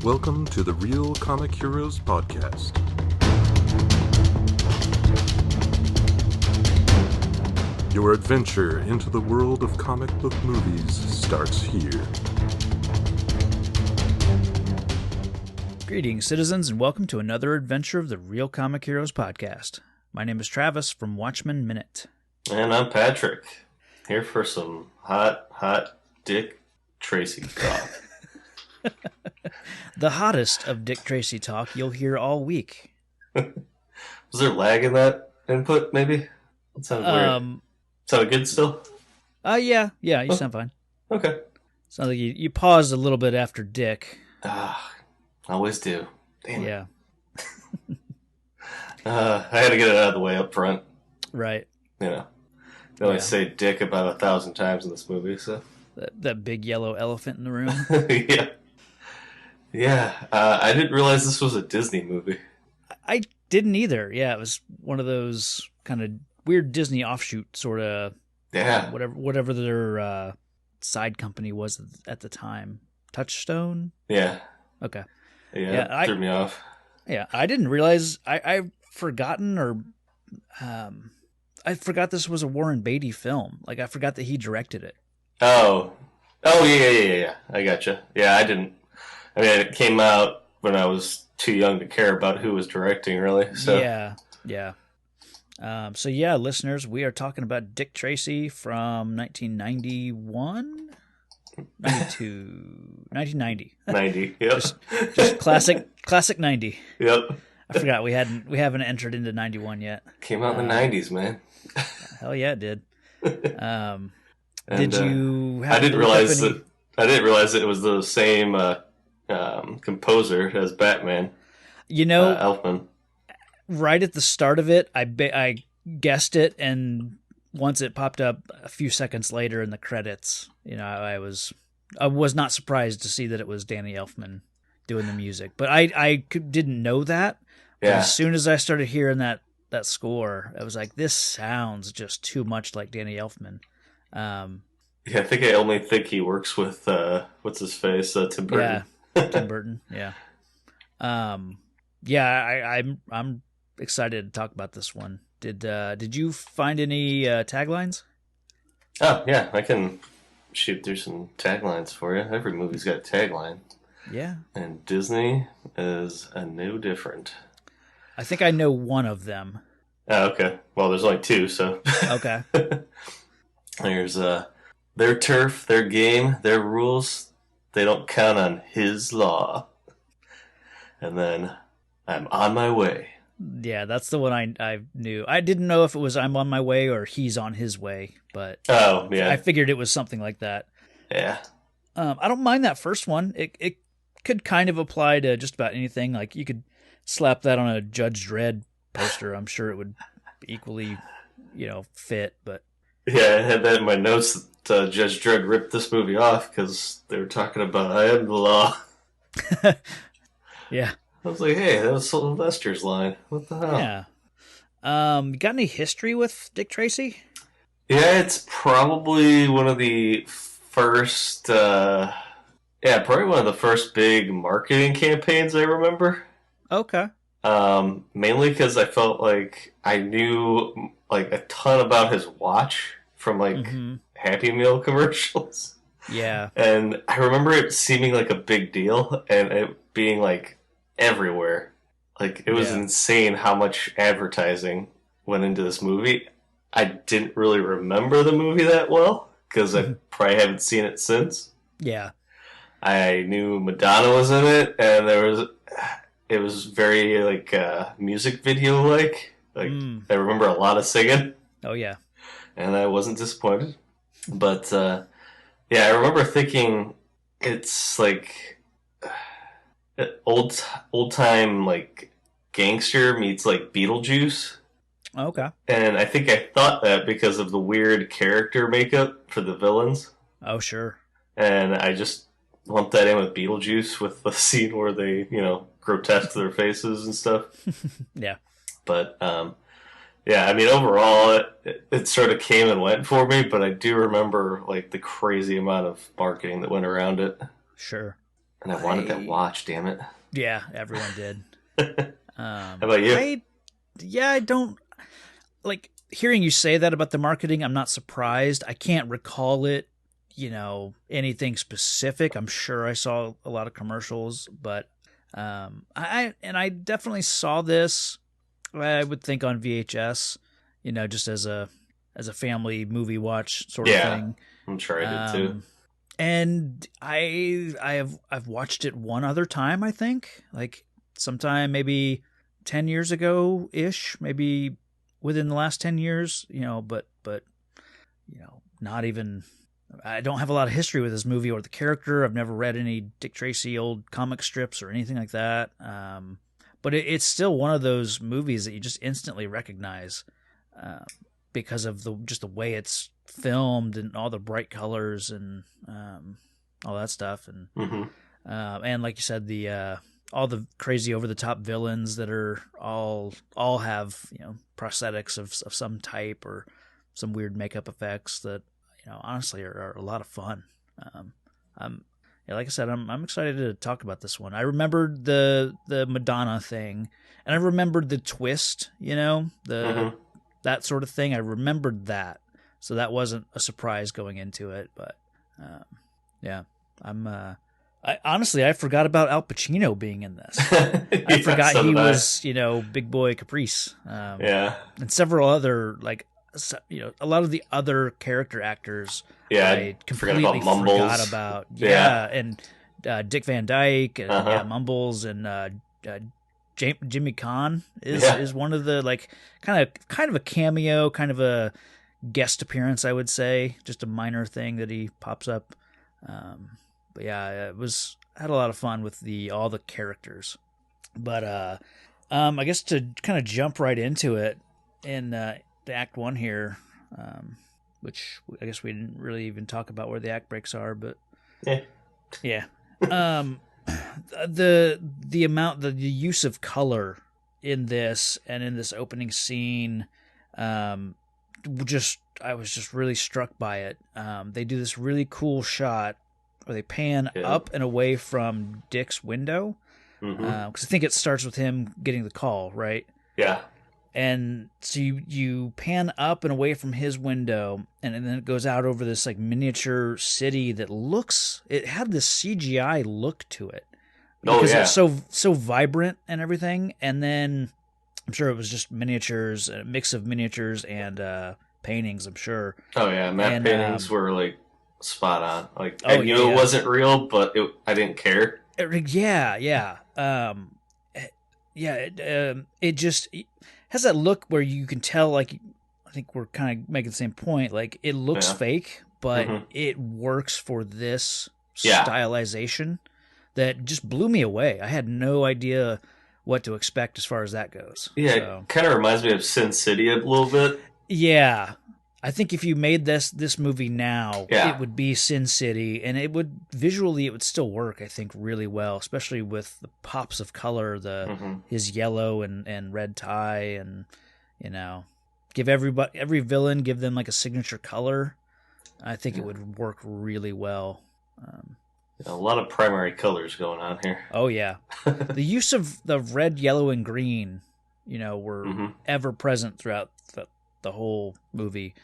Welcome to the Real Comic Heroes Podcast. Your adventure into the world of comic book movies starts here. Greetings, citizens, and welcome to another adventure of the Real Comic Heroes Podcast. My name is Travis from Watchmen Minute. And I'm Patrick, here for some hot Dick Tracy talk. The hottest of Dick Tracy talk you'll hear all week. Was there lag in that input, maybe? That sounded weird. Sounded good still? Yeah, you sound fine. Okay. Sounds like you paused a little bit after Dick. Always do. Damn it. Yeah. I had to get it out of the way up front. Right. You know, they only say Dick about 1,000 times in this movie, so. That big yellow elephant in the room. Yeah. Yeah, I didn't realize this was a Disney movie. I didn't either. Yeah, it was one of those kind of weird Disney offshoot sort of. Yeah. Whatever their side company was at the time. Touchstone? Yeah. Okay. Yeah, it threw me off. Yeah, I didn't realize. I've forgotten or. I forgot this was a Warren Beatty film. Like, I forgot that he directed it. Oh, yeah. I gotcha. Yeah, I didn't. I mean, it came out when I was too young to care about who was directing, really. So. Yeah. Listeners, we are talking about Dick Tracy from 1991? 1990. 90, yep. Just classic 90. Yep. I forgot we haven't entered into 91 yet. Came out in the 90s, man. Hell yeah, it did. And, did you have I didn't realize that it was the same composer as Batman. Elfman. Right at the start of it, I guessed it, and once it popped up a few seconds later in the credits, I was not surprised to see that it was Danny Elfman doing the music. But I didn't know that. Yeah. But as soon as I started hearing that score, I was like, this sounds just too much like Danny Elfman. I only think he works with what's his face, Tim Burton. Yeah, Tim Burton. Yeah. I'm excited to talk about this one. Did you find any taglines? Oh yeah, I can shoot through some taglines for you. Every movie's got a tagline. Yeah. And Disney is no different. I think I know one of them. Oh, okay. Well, there's only two, so. Okay. There's their turf, their game, their rules. They don't count on his law. And then I'm on my way. Yeah, that's the one I knew. I didn't know if it was I'm on my way or he's on his way, but oh yeah, I figured it was something like that. Yeah. I don't mind that first one. It could kind of apply to just about anything. Like, you could slap that on a Judge Dredd poster. I'm sure it would equally, fit. But yeah, I had that in my notes that Judge Dredd ripped this movie off because they were talking about I am the law. Yeah. I was like, hey, that was Sylvester's line. What the hell? Yeah. You got any history with Dick Tracy? Yeah, it's probably one of the first, probably one of the first big marketing campaigns I remember. Okay. Mainly because I felt like I knew like a ton about his watch from Happy Meal commercials. Yeah. And I remember it seeming like a big deal and it being like everywhere. Like, it was insane how much advertising went into this movie. I didn't really remember the movie that well because I probably haven't seen it since. Yeah. I knew Madonna was in it, and it was very music video like. I remember a lot of singing. Oh yeah. And I wasn't disappointed. But I remember thinking it's like old time like gangster meets like Beetlejuice. Okay. And I think I thought that because of the weird character makeup for the villains. Oh sure. And I just lumped that in with Beetlejuice with the scene where they, grotesque their faces and stuff. Yeah. But overall it sort of came and went for me, but I do remember like the crazy amount of marketing that went around it. Sure. And I wanted that watch, damn it. Yeah, everyone did. How about you? I don't like hearing you say that about the marketing. I'm not surprised. I can't recall it, anything specific. I'm sure I saw a lot of commercials, but I definitely saw this. I would think on VHS, just as a family movie watch sort of thing. I'm sure I did too. And I've watched it one other time, I think, like sometime maybe 10 years ago ish, maybe within the last 10 years, but not even. I don't have a lot of history with this movie or the character. I've never read any Dick Tracy old comic strips or anything like that. But it's still one of those movies that you just instantly recognize because of the way it's filmed and all the bright colors and all that stuff. And and like you said, the all the crazy over the top villains that are all have prosthetics of some type or some weird makeup effects that honestly are a lot of fun. Like I said, I'm excited to talk about this one. I remembered the Madonna thing, and I remembered the twist, that sort of thing. I remembered that, so that wasn't a surprise going into it. But I forgot about Al Pacino being in this. I forgot he was Big Boy Caprice. And several other a lot of the other character actors. Yeah, I completely forgot about. And Dick Van Dyke and Mumbles and Jimmy Caan is one of the kind of a cameo, kind of a guest appearance, I would say, just a minor thing that he pops up. But yeah, I had a lot of fun with all the characters. But I guess to kind of jump right into it in the Act 1 here, which I guess we didn't really even talk about where the act breaks are, but yeah. The use of color in this and in this opening scene, I was just really struck by it. They do this really cool shot where they pan up and away from Dick's window, because I think it starts with him getting the call, right? Yeah. And so you pan up and away from his window, and then it goes out over this miniature city that it had this CGI look to it. Because it's so vibrant and everything. And then I'm sure it was just miniatures, a mix of miniatures and paintings, I'm sure. Oh yeah, matte paintings were spot on. I knew it wasn't real, but I didn't care. Yeah. It just has that look where you can tell, I think we're kind of making the same point. It looks fake, but it works for this stylization that just blew me away. I had no idea what to expect as far as that goes. Yeah, it kind of reminds me of Sin City a little bit. Yeah. I think if you made this movie now, it would be Sin City, and it would still work, I think, really well, especially with the pops of color, his yellow and red tie, and give every villain, give them a signature color. I think it would work really well. A lot of primary colors going on here. Oh yeah, the use of the red, yellow, and green, were ever present throughout the whole movie,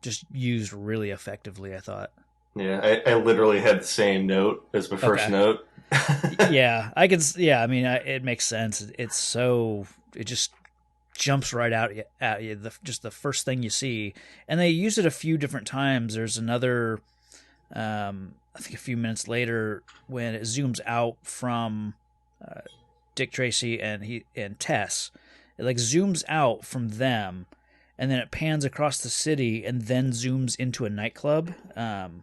just used really effectively, I thought. Yeah, I literally had the same note as my first note. Yeah, I can. Yeah, I mean, it makes sense. It just jumps right out at you. Just the first thing you see, and they use it a few different times. There's another, I think a few minutes later when it zooms out from Dick Tracy and Tess. It zooms out from them. And then it pans across the city and then zooms into a nightclub,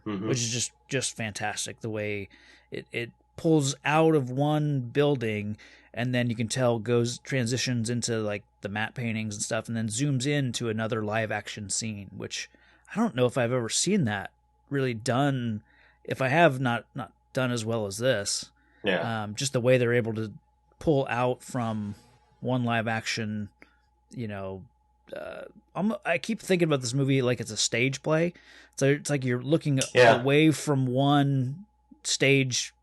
which is just fantastic. The way it pulls out of one building and then you can tell transitions into the matte paintings and stuff, and then zooms into another live action scene, which I don't know if I've ever seen that really done. If I have, not done as well as this. Yeah. Just the way they're able to pull out from one live action, I keep thinking about this movie like it's a stage play. So it's like you're looking away from one stage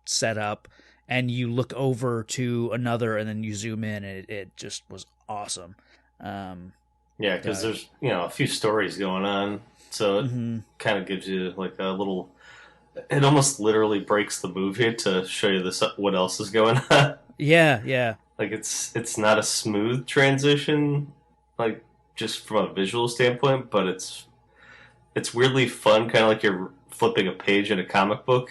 set up, and you look over to another, and then you zoom in, and it just was awesome. Yeah, because there's a few stories going on, so it kind of gives you like a little. It almost literally breaks the movie to show you what else is going on. Yeah. Like it's not a smooth transition, like just from a visual standpoint, but it's weirdly fun, kind of like you're flipping a page in a comic book.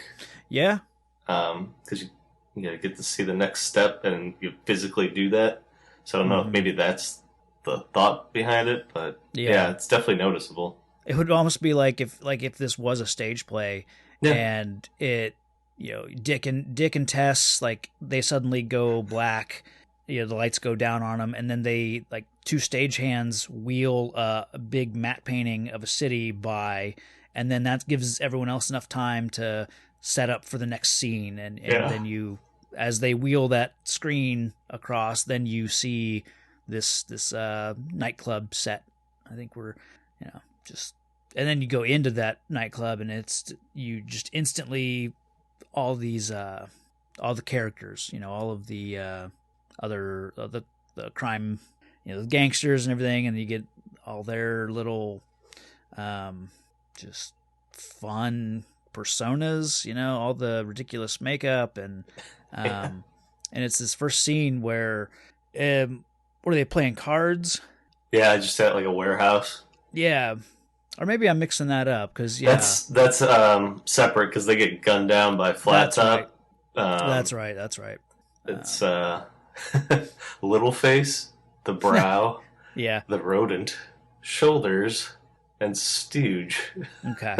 Yeah. Because you get to see the next step, and you physically do that. So I don't know if maybe that's the thought behind it, but yeah, it's definitely noticeable. It would almost be like if this was a stage play, and it, Dick and Tess, like, they suddenly go black, the lights go down on them, and then they, like, two stagehands wheel a big matte painting of a city by, and then that gives everyone else enough time to set up for the next scene, and then as they wheel that screen across, then you see this nightclub set. I think we're just, and then you go into that nightclub, and you just instantly all these all the characters, all of the other the crime, the gangsters and everything, and you get all their little just fun personas, all the ridiculous makeup, and and it's this first scene where what are they playing, cards? Yeah, just at like a warehouse. Yeah. Or maybe I'm mixing that up, because that's separate, because they get gunned down by Flat Top. That's right. It's Littleface, the Brow, yeah, the Rodent, Shoulders, and Stooge. Okay.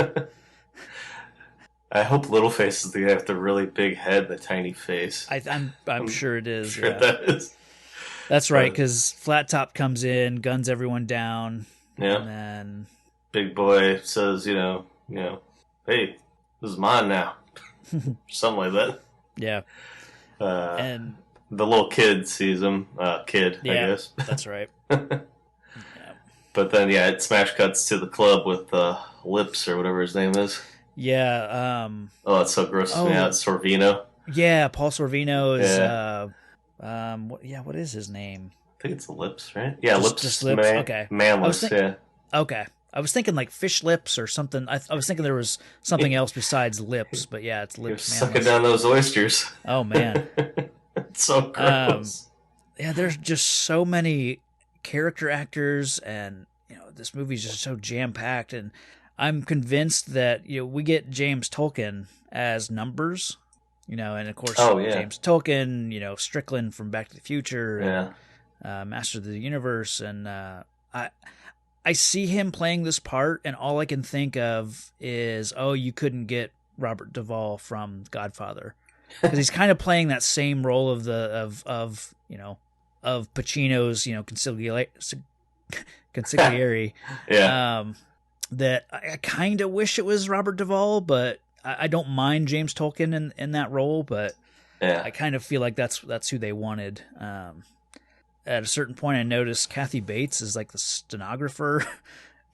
I hope Littleface is the guy with the really big head, the tiny face. I'm sure it is. Sure that is. That's right, because Flat Top comes in, guns everyone down, and then Big Boy says, hey, this is mine now. Something like that. Yeah. And the little kid sees him. I guess. That's right. But then, it smash cuts to the club with Lips, or whatever his name is. Yeah. Oh, that's so gross. Yeah, it's Sorvino. Yeah, Paul Sorvino is... what is his name? I think it's Lips, right? Yeah, Lips. Just Lips. Okay. Manless, Okay. I was thinking like Fish Lips or something. I was thinking there was something else besides Lips, but yeah, it's Lips. You're sucking down those oysters. Oh, man. It's so gross. There's just so many character actors, and this movie's just so jam-packed, and I'm convinced that we get James Tolkien as numbers, and of course James Tolkien, Strickland from Back to the Future, and Master of the Universe, and I see him playing this part, and all I can think of is, you couldn't get Robert Duvall from Godfather, because he's kind of playing that same role of Pacino's consigliere. That I kind of wish it was Robert Duvall, but I don't mind James Tolkien in that role, but I kind of feel like that's who they wanted. At a certain point, I noticed Kathy Bates is like the stenographer.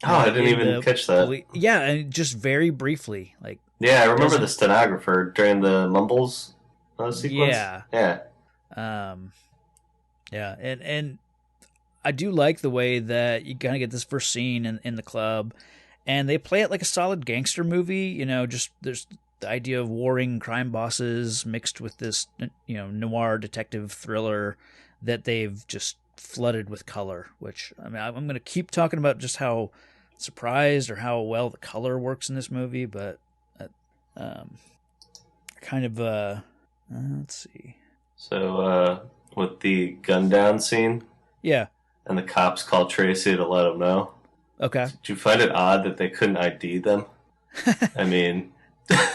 I didn't even catch that. Yeah, and just very briefly, like. Yeah, I remember the stenographer during the Mumbles sequence. Yeah. And I do like the way that you kind of get this first scene in the club, and they play it like a solid gangster movie. Just there's the idea of warring crime bosses mixed with this, noir detective thriller that they've just flooded with color, which, I'm going to keep talking about just how surprised or how well the color works in this movie, but let's see. So, with the gun down scene? Yeah. And the cops call Tracy to let him know. Okay. Did you find it odd that they couldn't ID them? I mean, how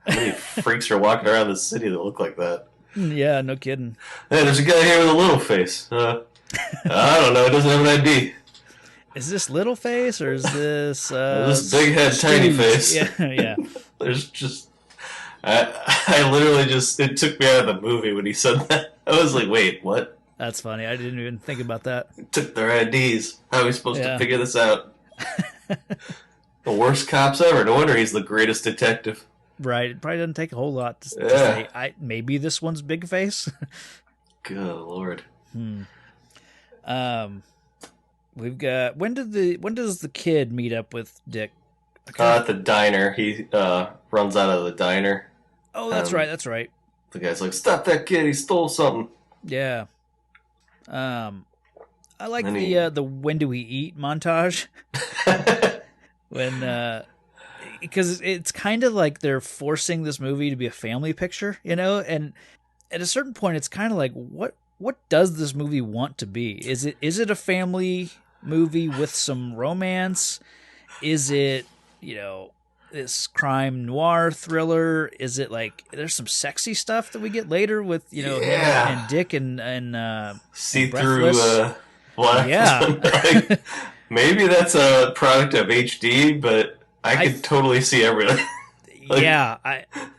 many freaks are walking around the city that look like that? Yeah, no kidding. Hey, there's a guy here with a little face. I don't know. He doesn't have an ID. Is this little face or is this this big head, tiny face? Yeah. There's just I literally it took me out of the movie when he said that. I was like, wait, what? That's funny. I didn't even think about that. Took their IDs. How are we supposed to figure this out? The worst cops ever. No wonder he's the greatest detective. Right. It probably doesn't take a whole lot to say, maybe this one's big face. Good Lord. We've got when does the kid meet up with Dick? At the diner. He runs out of the diner. Oh, that's right. That's right. The guy's like, "Stop that kid! He stole something." Yeah. I like the "When do we eat" montage. When because it's kind of like they're forcing this movie to be a family picture, and at a certain point it's kind of like what does this movie want to be? Is it a family movie with some romance? Is it, this crime noir thriller? Is it like there's some sexy stuff that we get later with, him and Dick and see-through what? Yeah. Maybe that's a product of HD, but I could totally see everything. Yeah,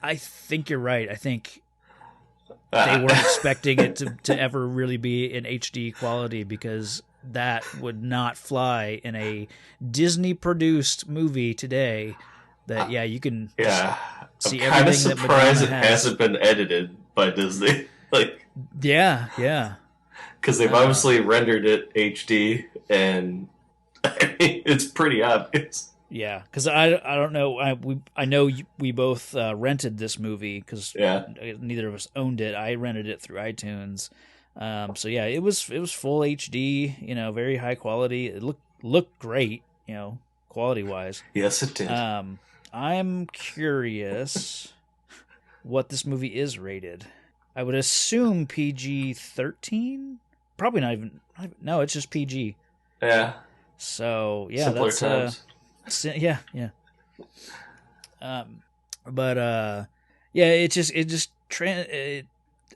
I think you're right. I think they weren't expecting it to ever really be in HD quality, because that would not fly in a Disney-produced movie today. That you can see I'm kind of everything that surprised Madonna it hasn't been edited by Disney. Yeah. Because they've obviously rendered it HD, and it's pretty obvious. Yeah, because I don't know. I know we both rented this movie because neither of us owned it. I rented it through iTunes. So yeah, it was full HD. Very high quality. It looked great. Quality wise. Yes, it did. I'm curious what this movie is rated. I would assume PG-13. Probably not even. No, it's just PG. Yeah. So yeah, Simpler that's times. Yeah. It just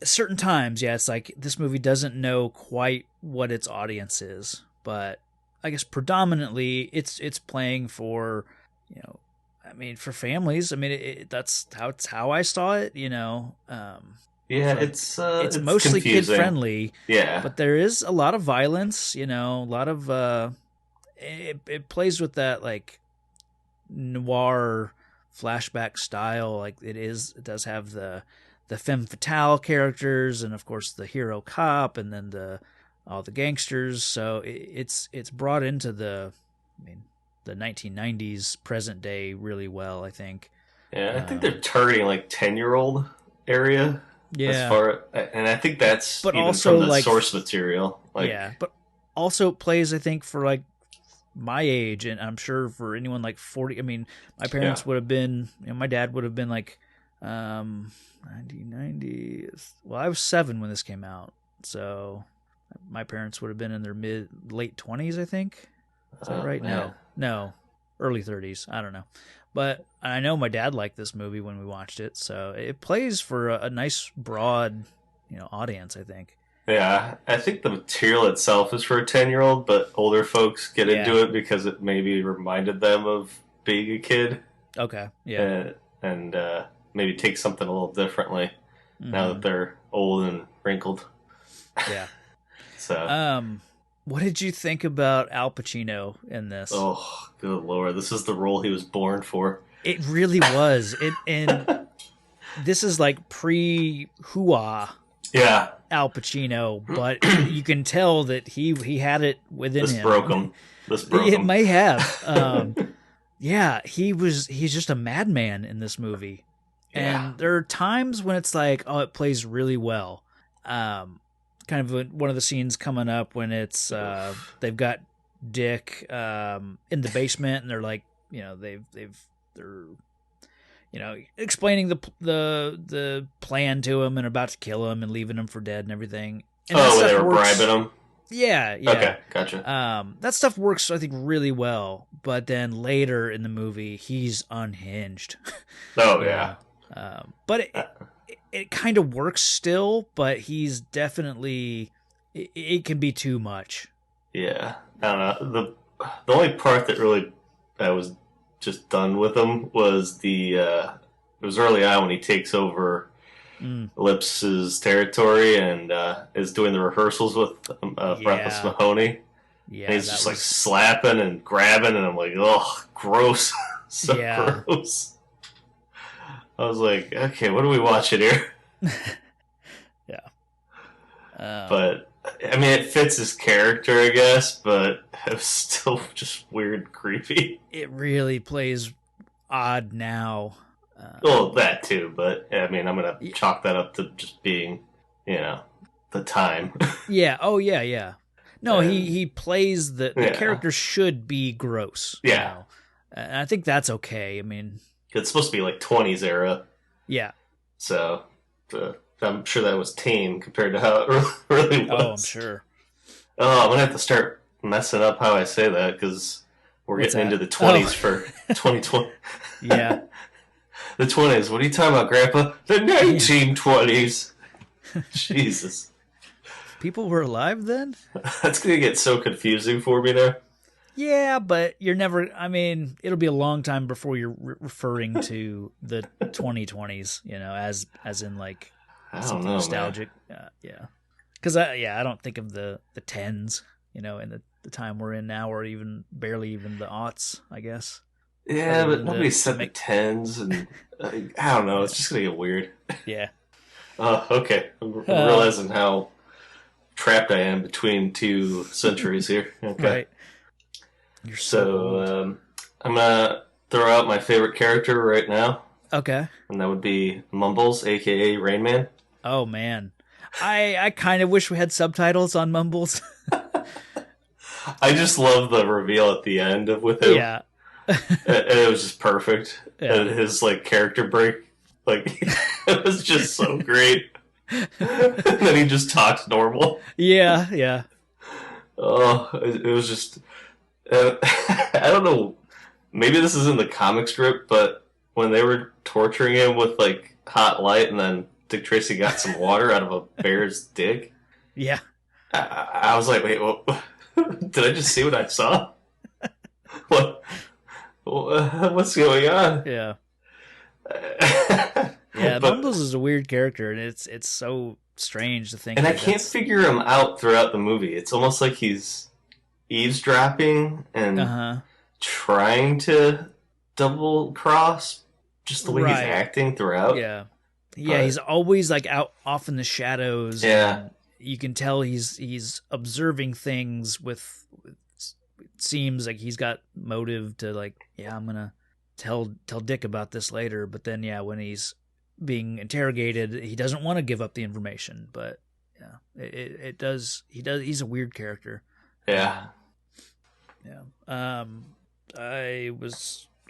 certain times, it's like this movie doesn't know quite what its audience is, but I guess predominantly it's playing for, for families. That's how I saw it, It's mostly confusing. kid friendly. Yeah. But there is a lot of violence, a lot of it plays with that like noir flashback style. Like it does have the femme fatale characters, and of course the hero cop, and then all the gangsters. So it's brought into the 1990s present day really well, I think. Yeah, I think they're targeting like 10-year-old area. Yeah. And I think that's but even also from the like source material. But also it plays, I think, for like my age, and I'm sure for anyone like 40. My parents would have been, my dad would have been like 90. Well, I was 7 when this came out, so my parents would have been in their late 20s, I think. Is that right? No, early 30s. I don't know, but I know my dad liked this movie when we watched it, so it plays for a nice broad, audience, I think. Yeah, I think the material itself is for a 10-year-old, but older folks get into it because it maybe reminded them of being a kid. Okay, yeah. And maybe take something a little differently now that they're old and wrinkled. Yeah. So, what did you think about Al Pacino in this? Oh, good Lord. This is the role he was born for. It really was. And this is like pre-hoo-ah. Yeah. Al Pacino, but you can tell that he had it within him. This broke him. It may have. He's just a madman in this movie. Yeah. And there are times when it's like, it plays really well. Kind of one of the scenes coming up when it's they've got Dick in the basement, and they're like, they're explaining the plan to him and about to kill him and leaving him for dead and everything. And when they were bribing him? Yeah. Okay, gotcha. That stuff works, I think, really well. But then later in the movie, he's unhinged. Oh, yeah. But it kind of works still, but he's definitely... It can be too much. Yeah. I don't know. The only part that really I was just done with him was it was early on when he takes over Lips's territory and is doing the rehearsals with Breathless Mahoney. Yeah, and he's just like slapping and grabbing, and I'm like, oh, gross. So gross. I was like, okay, what are we watching here? Yeah. But I mean, it fits his character, I guess. But it was still just weird, and creepy. It really plays odd now. Well, that too. But I mean, I'm gonna chalk that up to just being, the time. Yeah. Oh, yeah, yeah. No, he plays the character should be gross. Yeah. You know? And I think that's okay. I mean, It's supposed to be like 20s era. Yeah. So I'm sure that was tame compared to how it really was. Oh, I'm sure. Oh, I'm going to have to start messing up how I say that because we're What's getting that? into the 20s for 2020. Yeah. The 20s. What are you talking about, Grandpa? The 1920s. Jesus. People were alive then? That's going to get so confusing for me now. Yeah, but you're never, I mean, it'll be a long time before you're referring to the 2020s, as in like something nostalgic. Yeah. Because I don't think of the 10s, in the time we're in now, or even barely even the aughts, I guess. Yeah, but nobody said the 10s, and I don't know. It's just going to get weird. Yeah. Okay. I'm realizing how trapped I am between two centuries here. Okay. Right. You're so I'm gonna throw out my favorite character right now. Okay. And that would be Mumbles, aka Rain Man. Oh man. I kind of wish we had subtitles on Mumbles. I just love the reveal at the end with him. Yeah. And it was just perfect. Yeah. And his character break, it was just so great. And then he just talks normal. Yeah, yeah. Oh, it was just I don't know. Maybe this is in the comic strip, but when they were torturing him with hot light, and then Dick Tracy got some water out of a bear's dick. Yeah. I was like, wait, did I just see what I saw? What's going on? Yeah. Yeah, Mumbles is a weird character, and it's so strange to think. And I can't figure him out throughout the movie. It's almost like he's eavesdropping and trying to double cross just the way he's acting throughout. Yeah. Yeah, he's always out off in the shadows. Yeah. And you can tell he's observing things with it seems like he's got motive to I'm going to tell Dick about this later, but then when he's being interrogated, he doesn't want to give up the information, but he's a weird character. Yeah. I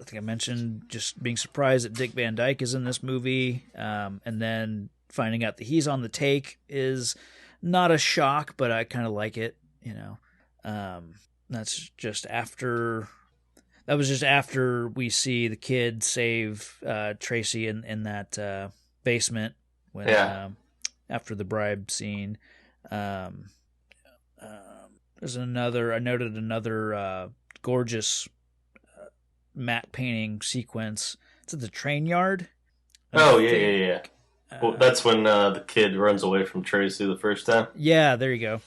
think I mentioned just being surprised that Dick Van Dyke is in this movie, and then finding out that he's on the take is not a shock, but I kind of like it, That's just after. That was just after we see the kid save Tracy in that basement when after the bribe scene. There's I noted another gorgeous matte painting sequence. It's at the train yard. Oh, yeah. Well, that's when the kid runs away from Tracy the first time. Yeah, there you go.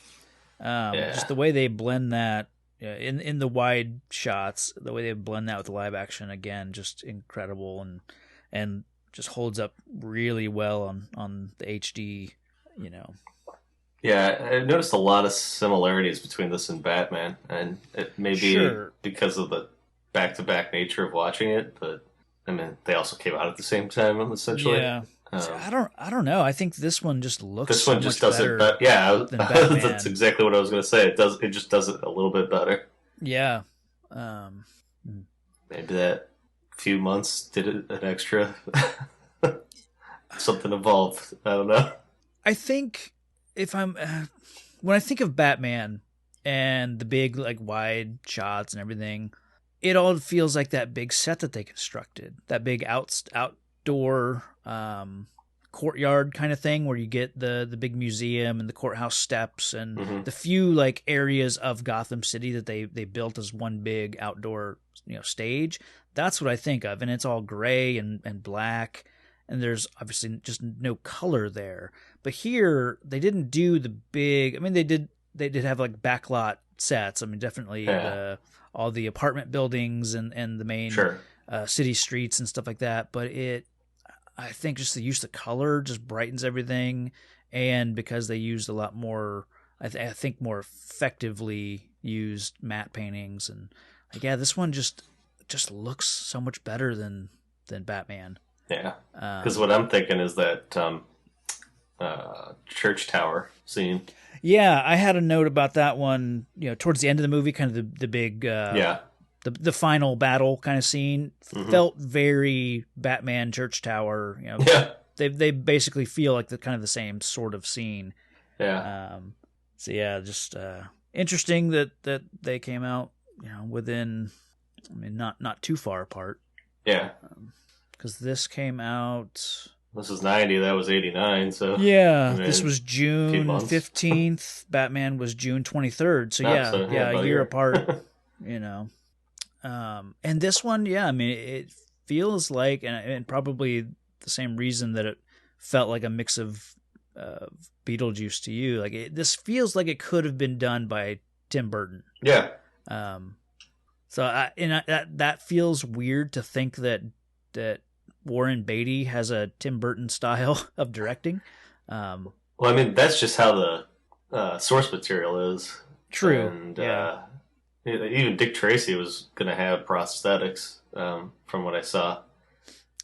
Just the way they blend that in the wide shots, the way they blend that with the live action, again, just incredible and just holds up really well on the HD, Yeah, I noticed a lot of similarities between this and Batman, and it may be because of the back-to-back nature of watching it, but I mean, they also came out at the same time, essentially. Yeah. I don't know. I think this one just looks. This one just does it better. Yeah, that's exactly what I was going to say. It just does it a little bit better. Yeah. Maybe that few months did it an extra. Something evolved. I don't know. I think when I think of Batman and the big wide shots and everything, it all feels like that big set that they constructed, that big outdoor courtyard kind of thing where you get the big museum and the courthouse steps and the few areas of Gotham City that they built as one big outdoor stage. That's what I think of, and it's all gray and black, and there's obviously just no color there. But here they didn't do the big. I mean, they did have backlot sets. I mean, definitely all the apartment buildings and the main city streets and stuff like that. But I think just the use of color just brightens everything, and because they used a lot more, I think more effectively used matte paintings, and like, yeah, this one just looks so much better than Batman. Yeah, because what I'm thinking is that church tower scene. Yeah, I had a note about that one. Towards the end of the movie, kind of the big the final battle kind of scene felt very Batman Church Tower. Yeah, they basically feel like the kind of the same sort of scene. Yeah. So yeah, just interesting that they came out, within, I mean, not too far apart. Yeah. Because this came out. This was 90. That was 89. So yeah, I mean, this was June 15th. Batman was June 23rd. So a year apart. And this one, yeah, I mean, it feels like, and probably the same reason that it felt like a mix of Beetlejuice to you. Like this feels like it could have been done by Tim Burton. Yeah. So that feels weird to think that Warren Beatty has a Tim Burton style of directing. Well, I mean, that's just how the source material is. True. And yeah. Even Dick Tracy was going to have prosthetics, from what I saw.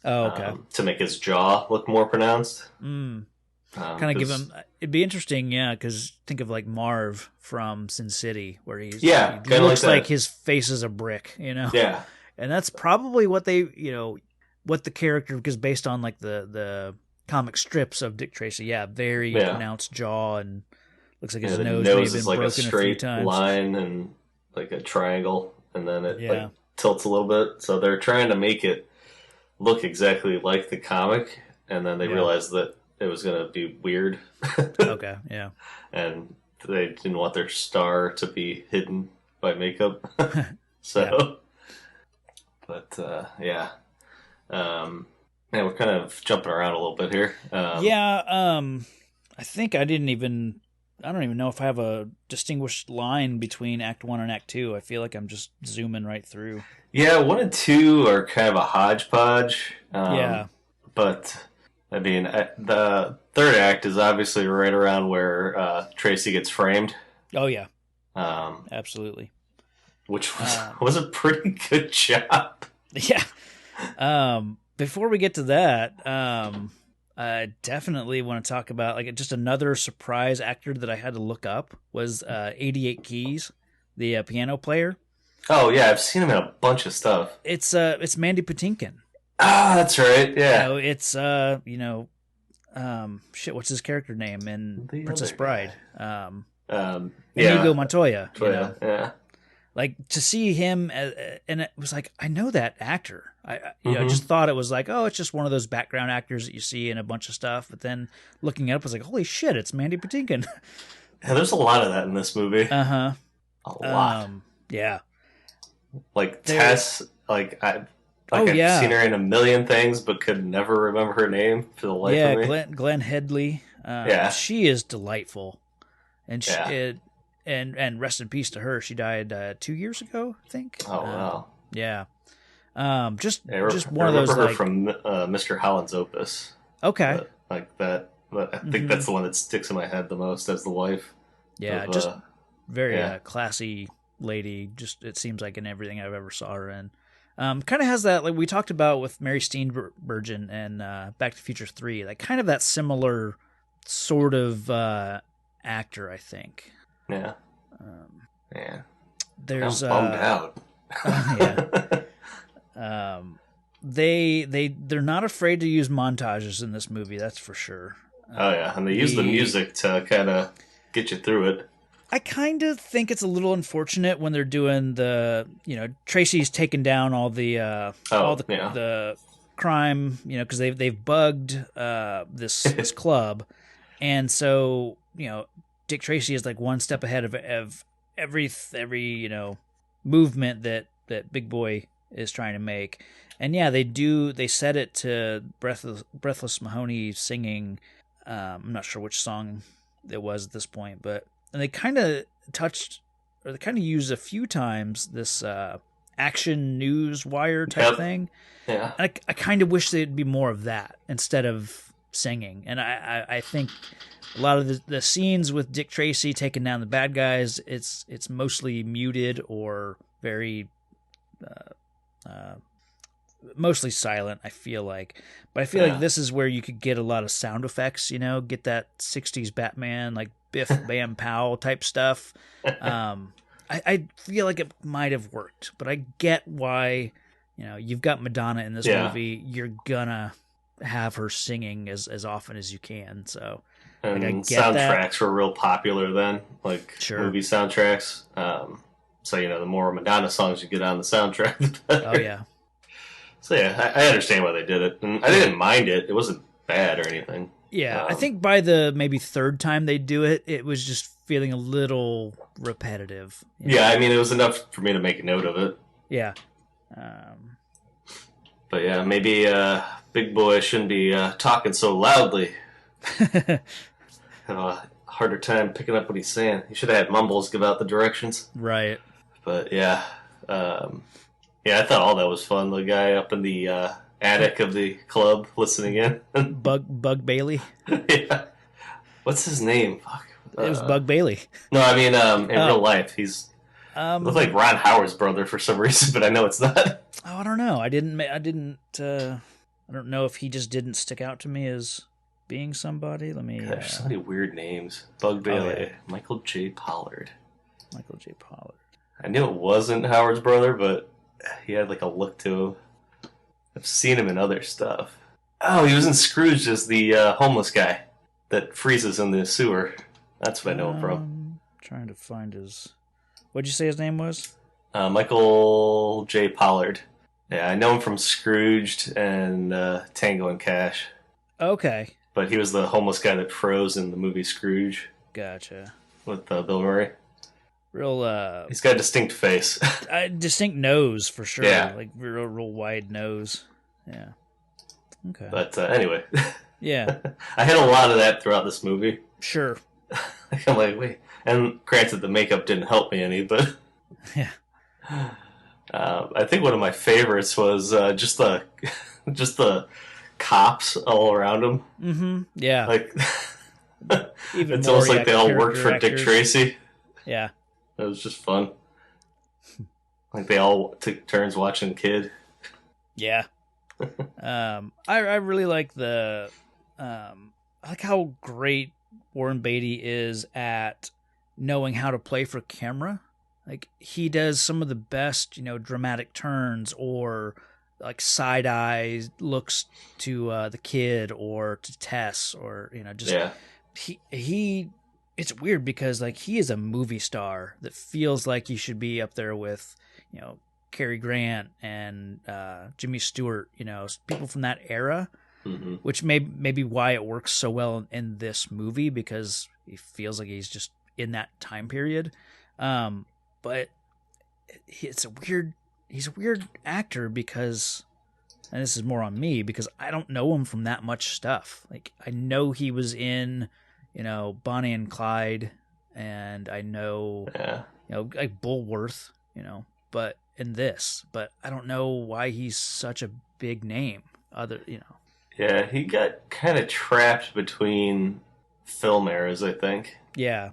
Oh, okay. To make his jaw look more pronounced. Kind of give him. It'd be interesting, yeah, because think of like Marv from Sin City, where he looks like his face is a brick, Yeah. And that's probably what they, what the character, because based on like the comic strips of Dick Tracy, very pronounced jaw, and looks like his nose may have been like broken a straight few times. line and like a triangle, and then it like tilts a little bit. So they're trying to make it look exactly like the comic, and then they realized that it was going to be weird. Okay, yeah. And they didn't want their star to be hidden by makeup. So, but man, we're kind of jumping around a little bit here. I think I don't even know if I have a distinguished line between Act 1 and Act 2. I feel like I'm just zooming right through. Yeah, 1 and 2 are kind of a hodgepodge. But, I mean, the third act is obviously right around where Tracy gets framed. Oh, yeah. Absolutely. Which was a pretty good job. Yeah. Before we get to that, I definitely want to talk about like just another surprise actor that I had to look up was 88 Keys, the piano player. Oh yeah, I've seen him in a bunch of stuff. It's Mandy Patinkin. Ah, that's right. Yeah. It's what's his character name in Princess Bride? Inigo Montoya. Yeah. Like to see him, and it was like I know that actor. I just thought it was like, oh, it's just one of those background actors that you see in a bunch of stuff. But then looking it up, I was like, holy shit, it's Mandy Patinkin. Yeah, there's a lot of that in this movie. A lot. Yeah. Like Tess, I've seen her in a million things, but could never remember her name for the life of me. Glenn Headley. She is delightful, and and rest in peace to her. She died 2 years ago, I think. Oh wow. Yeah. Just one of those. I remember her from Mr. Holland's Opus. Okay. Like that. But I think that's the one that sticks in my head the most as the wife. Yeah, just very classy lady. Just it seems like in everything I've ever saw her in. Kind of has that, like we talked about with Mary Steenburgen and Back to the Future 3, like kind of that similar sort of actor, I think. Yeah. There's I'm bummed out. They're not afraid to use montages in this movie, that's for sure. And they use the music to kind of get you through it. I kind of think it's a little unfortunate when they're doing the, Tracy's taking down all the the crime, because they've bugged this club, and so Dick Tracy is like one step ahead of every movement that Big Boy is trying to make, and they set it to Breathless Mahoney singing. I'm not sure which song it was at this point, and they kind of use a few times this action news wire type thing. Yeah. And I kind of wish there'd be more of that instead of singing. And I think a lot of the scenes with Dick Tracy taking down the bad guys, it's mostly muted or very mostly silent, I feel like. But I feel like this is where you could get a lot of sound effects, get that 60s Batman, like Biff Bam Pow type stuff. I feel like it might have worked, but I get why, you've got Madonna in this movie. You're gonna have her singing as often as you can. So, and I get soundtracks were real popular then, like movie soundtracks. So, the more Madonna songs you get on the soundtrack, the better. Oh, yeah. So, yeah, I understand why they did it. And I didn't mind it. It wasn't bad or anything. Yeah, I think by the maybe third time they do it, it was just feeling a little repetitive. Yeah, I mean, it was enough for me to make a note of it. Yeah. But, yeah, maybe Big Boy shouldn't be talking so loudly. Have a harder time picking up what he's saying. He should have had Mumbles give out the directions. Right. But, yeah. I thought all that was fun. The guy up in the attic of the club listening in. Bug Bailey? Yeah. What's his name? Fuck. It was Bug Bailey. No, I mean, in real life, he's looks like Ron Howard's brother for some reason, but I know it's not. Oh, I don't know. I don't know if he just didn't stick out to me as being somebody. Let me. There's so many weird names. Bug Bailey, Michael J. Pollard. Michael J. Pollard. I knew it wasn't Howard's brother, but he had like a look to him. I've seen him in other stuff. Oh, he was in Scrooge as the homeless guy that freezes in the sewer. That's what I know him from. Trying to find his... What'd you say his name was? Michael J. Pollard. Yeah, I know him from Scrooged and Tango and Cash. Okay. But he was the homeless guy that froze in the movie Scrooge. Gotcha. With Bill Murray. Real, he's got a distinct face. distinct nose, for sure. Yeah. Like, real wide nose. Yeah. Okay. But anyway. Yeah. I had a lot of that throughout this movie. Sure. I'm like, wait. And granted, the makeup didn't help me any, but... Yeah. I think one of my favorites was just the cops all around him. Mm-hmm. Yeah. Like, Even it's more, almost like they all worked for actors. Dick Tracy. Yeah. It was just fun. Like they all took turns watching Kid. Yeah. I really like I like how great Warren Beatty is at knowing how to play for camera. Like he does some of the best, dramatic turns or like side eye looks to the kid or to Tess or he. It's weird because like he is a movie star that feels like he should be up there with Cary Grant and Jimmy Stewart, people from that era, which may be why it works so well in this movie because he feels like he's just in that time period. But he's a weird actor because, and this is more on me because I don't know him from that much stuff. Like I know he was in, Bonnie and Clyde, and I know, like Bulworth, but in this, but I don't know why he's such a big name. Yeah, he got kind of trapped between film eras, I think. Yeah.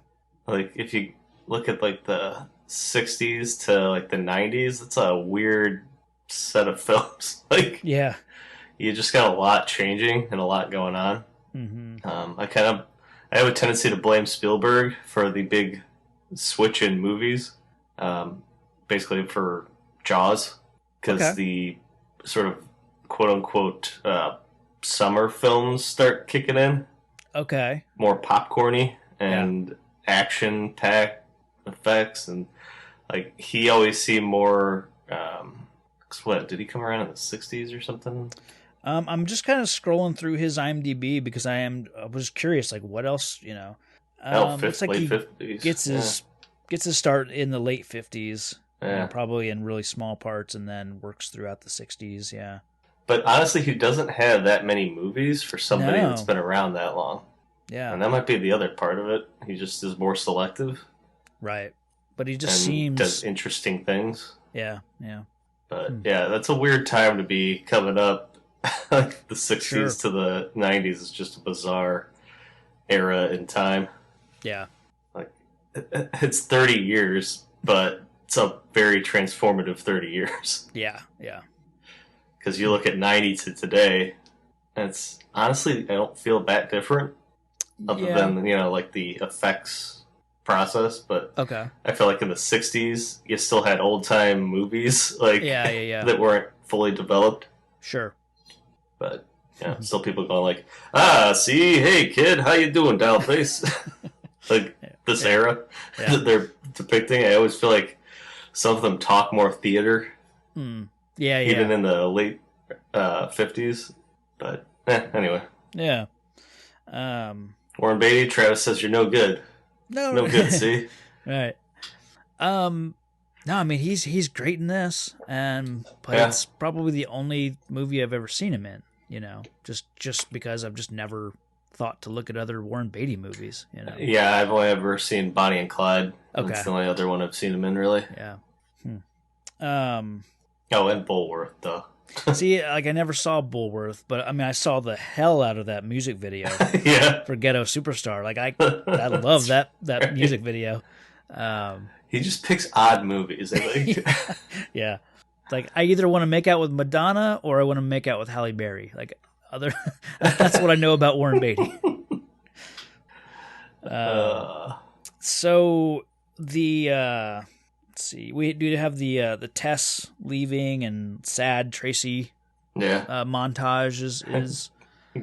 Like if you look at like the 60s to like the 90s, it's a weird set of films. Like, yeah, you just got a lot changing and a lot going on. Mm-hmm. I have a tendency to blame Spielberg for the big switch in movies, basically for Jaws, because the sort of quote unquote summer films start kicking in. Okay. More popcorny and action packed effects, and like he always seemed more. What did he come around in the 60s or something? I'm just kind of scrolling through his IMDb because I was curious, like what else, looks like late he 50s. gets his start in the late 50s, Yeah. probably in really small parts, and then works throughout the 60s. Yeah. But honestly, he doesn't have that many movies for somebody No. that's been around that long. Yeah. And that might be the other part of it. He just is more selective. Right. But he just and seems does interesting things. Yeah, yeah. But yeah, that's a weird time to be coming up. Like the 60s to the 90s is just a bizarre era in time. Yeah. Like it's 30 years, but it's a very transformative 30 years. Yeah, yeah. Because you look at 90 to today, and it's honestly, I don't feel that different other than, like the effects process. But okay. I feel like in the 60s, you still had old time movies that weren't fully developed. Sure. But still people going like, see, hey kid, how you doing, doll face? Like this era that they're depicting. I always feel like some of them talk more theater. Yeah, even in the late 50s. But anyway. Yeah. Warren Beatty, Travis says you're no good. No good, see? Right. No, I mean he's great in this, but it's probably the only movie I've ever seen him in. Just because I've just never thought to look at other Warren Beatty movies. Yeah, I've only ever seen Bonnie and Clyde. Okay. That's the only other one I've seen him in, really. Yeah. Oh, and Bulworth, though. See, I never saw Bulworth, but I mean, I saw the hell out of that music video for Ghetto Superstar. Like, I love that music video. He just picks odd movies, I think. Yeah. Like, I either want to make out with Madonna or I want to make out with Halle Berry. Like, that's what I know about Warren Beatty. So the let's see, we do have the Tess leaving and sad Tracy montage is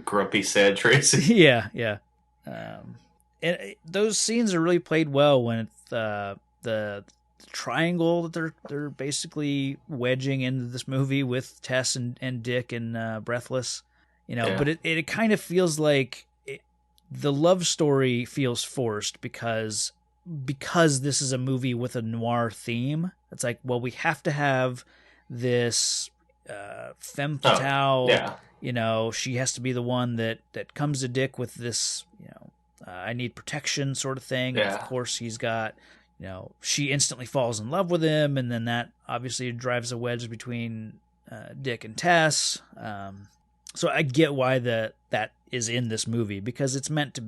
grumpy sad Tracy. Yeah. And those scenes are really played well when it's the triangle that they're basically wedging into this movie with Tess and Dick and Breathless, but it kind of feels like the love story feels forced because this is a movie with a noir theme. It's like, well, we have to have this femme fatale. She has to be the one that comes to Dick with this, I need protection sort of thing. And of course, he's got, she instantly falls in love with him, and then that obviously drives a wedge between Dick and Tess. So I get why that is in this movie, because it's meant to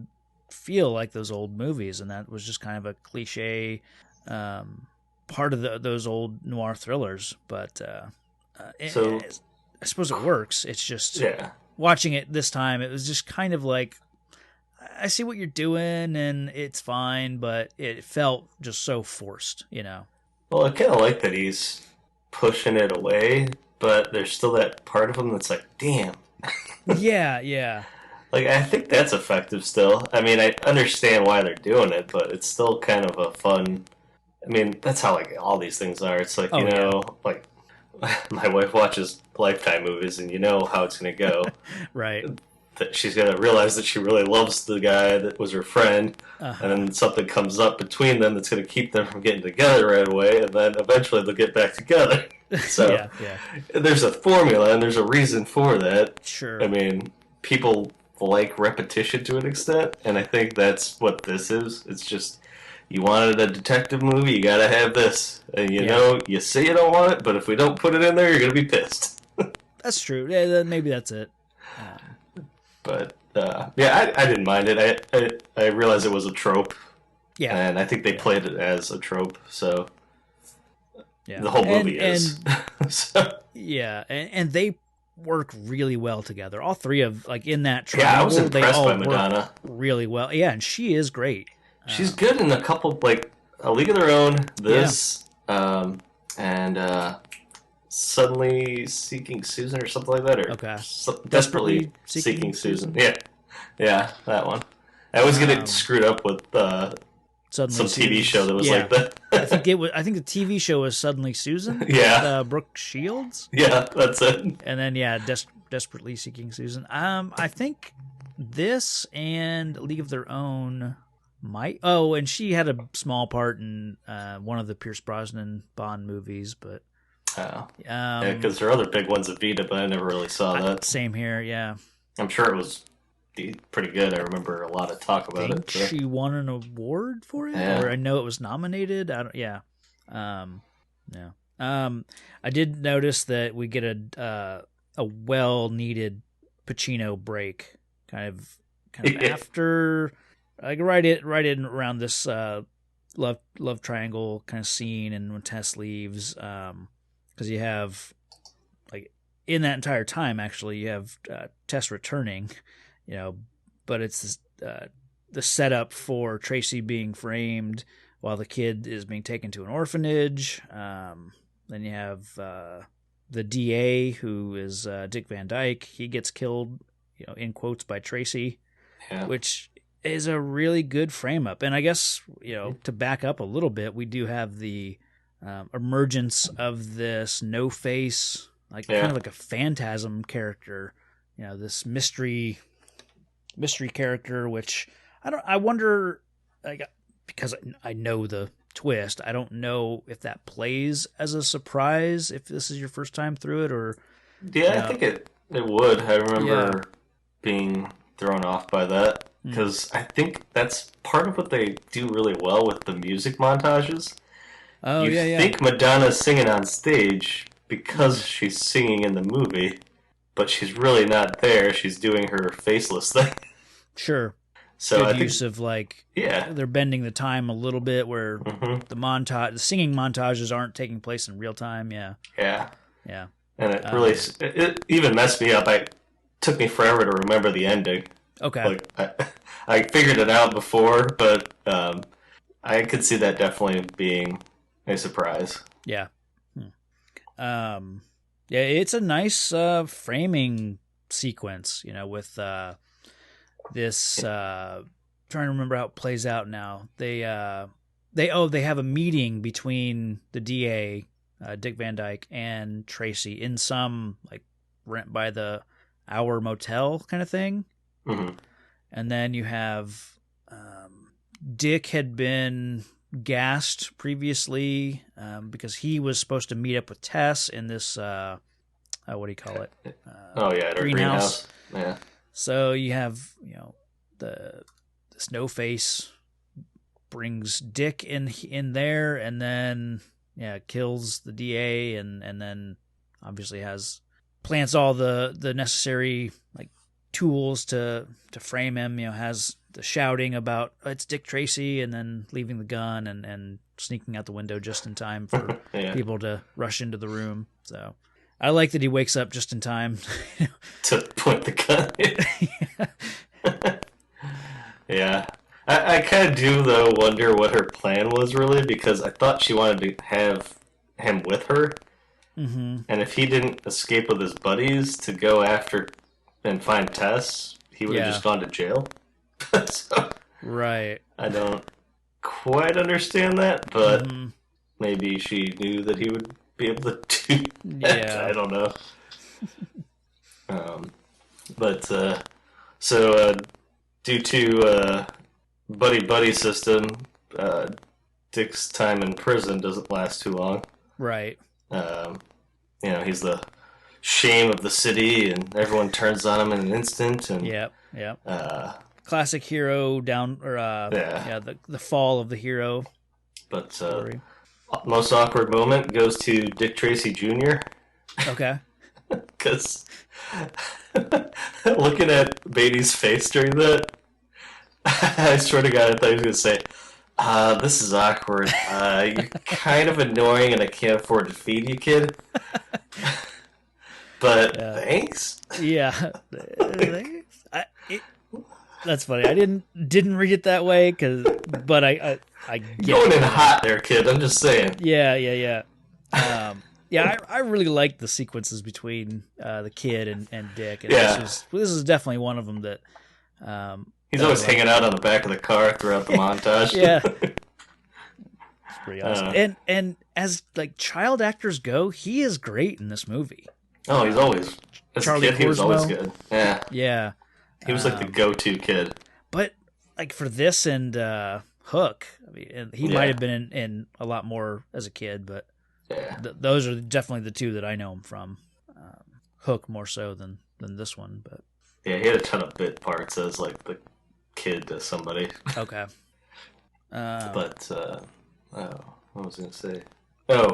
feel like those old movies, and that was just kind of a cliche part of those old noir thrillers. But I suppose it works. It's just watching it this time, it was just kind of like, I see what you're doing and it's fine, but it felt just so forced, Well, I kind of like that he's pushing it away, but there's still that part of him that's like, damn. Yeah. Like, I think that's effective still. I mean, I understand why they're doing it, but it's still kind of a fun... I mean, that's how, like, all these things are. It's like, like, my wife watches Lifetime movies, and you know how it's going to go. Right. That she's going to realize that she really loves the guy that was her friend, and then something comes up between them that's going to keep them from getting together right away, and then eventually they'll get back together. So there's a formula, and there's a reason for that. Sure. I mean, people like repetition to an extent, and I think that's what this is. It's just, you wanted a detective movie, you gotta have this. And you say you don't want it, but if we don't put it in there, you're gonna be pissed. That's true. Yeah, maybe that's it. But I didn't mind it. I realized it was a trope. Yeah. And I think they played it as a trope, so the whole movie is. So. Yeah, and they work really well together. All three of, like, in that triangle, I was impressed by Madonna. Really well. Yeah, and she is great. She's good in a couple, like A League of Their Own, this, and Suddenly Seeking Susan or something like that. Or Desperately Seeking Susan. Yeah, that one. I always get it screwed up with some TV show that was like that. I think the TV show was Suddenly Susan. Yeah. With, Brooke Shields. Yeah, that's it. And then Desperately Seeking Susan. I think this and League of Their Own might. Oh, and she had a small part in one of the Pierce Brosnan Bond movies, but. Because there are other big ones at Vita, but I never really saw that. Same here, yeah. I'm sure it was pretty good. I remember a lot of talk about it. She won an award for it, or I know it was nominated. I did notice that we get a well needed Pacino break, kind of after, like right in around this love triangle kind of scene, and when Tess leaves, because you have, like, in that entire time actually you have Tess returning, but it's the setup for Tracy being framed while the kid is being taken to an orphanage. Then you have the DA, who is Dick Van Dyke. He gets killed, in quotes, by Tracy, which is a really good frame up. And I guess, to back up a little bit, we do have the emergence of this No Face, kind of like a phantasm character, this mystery character, which I wonder, like, because I know the twist, I don't know if that plays as a surprise if this is your first time through it, or I think it would. I remember being thrown off by that, because I think that's part of what they do really well with the music montages. Oh, you think Madonna's singing on stage because she's singing in the movie, but she's really not there. She's doing her faceless thing. Sure. So good I think, use of, like, they're bending the time a little bit, where the singing montages aren't taking place in real time. Yeah. And it really, it even messed me up. It took me forever to remember the ending. Okay. Like, I figured it out before, but I could see that definitely being a surprise. Yeah. It's a nice framing sequence, with this, trying to remember how it plays out now. They have a meeting between the DA, Dick Van Dyke, and Tracy in some, like, rent by the hour motel kind of thing. Mm-hmm. And then you have Dick had been gassed previously because he was supposed to meet up with Tess in this what do you call it? Greenhouse. Yeah. So you have, this No Face brings Dick in there, and then kills the DA, and then obviously plants all the necessary, like, tools to frame him. Has the shouting about, oh, it's Dick Tracy, and then leaving the gun and sneaking out the window just in time for people to rush into the room. So I like that he wakes up just in time to point the gun. Yeah. I kind of do, though, wonder what her plan was, really, because I thought she wanted to have him with her. Mm-hmm. And if he didn't escape with his buddies to go after and find Tess, he would have just gone to jail. So, right. I don't quite understand that, but maybe she knew that he would be able to do that. Yeah. I don't know. Due to buddy system, Dick's time in prison doesn't last too long. Right. He's the shame of the city, and everyone turns on him in an instant. And yep. Classic hero down, or the fall of the hero. But most awkward moment goes to Dick Tracy Jr. Okay. Because looking at Beatty's face during that, I swear to God, I thought he was going to say, this is awkward. You're kind of annoying, and I can't afford to feed you, kid. But thanks. Yeah. That's funny. I didn't read it that way, but I get going in hot there, kid. I'm just saying. Yeah. I really like the sequences between the kid and Dick. And this is definitely one of them that. He's always hanging out on the back of the car throughout the montage. Yeah. It's pretty awesome. And as, like, child actors go, he is great in this movie. Oh, he's always. As Charlie a kid, he was always Korsmo. good. Yeah. Yeah. He was like the go-to kid. But, like, for this and Hook, I mean, he might have been in a lot more as a kid, but those are definitely the two that I know him from. Hook more so than this one, but yeah, he had a ton of bit parts as, like, the kid to somebody. Okay. But what was I going to say? Oh,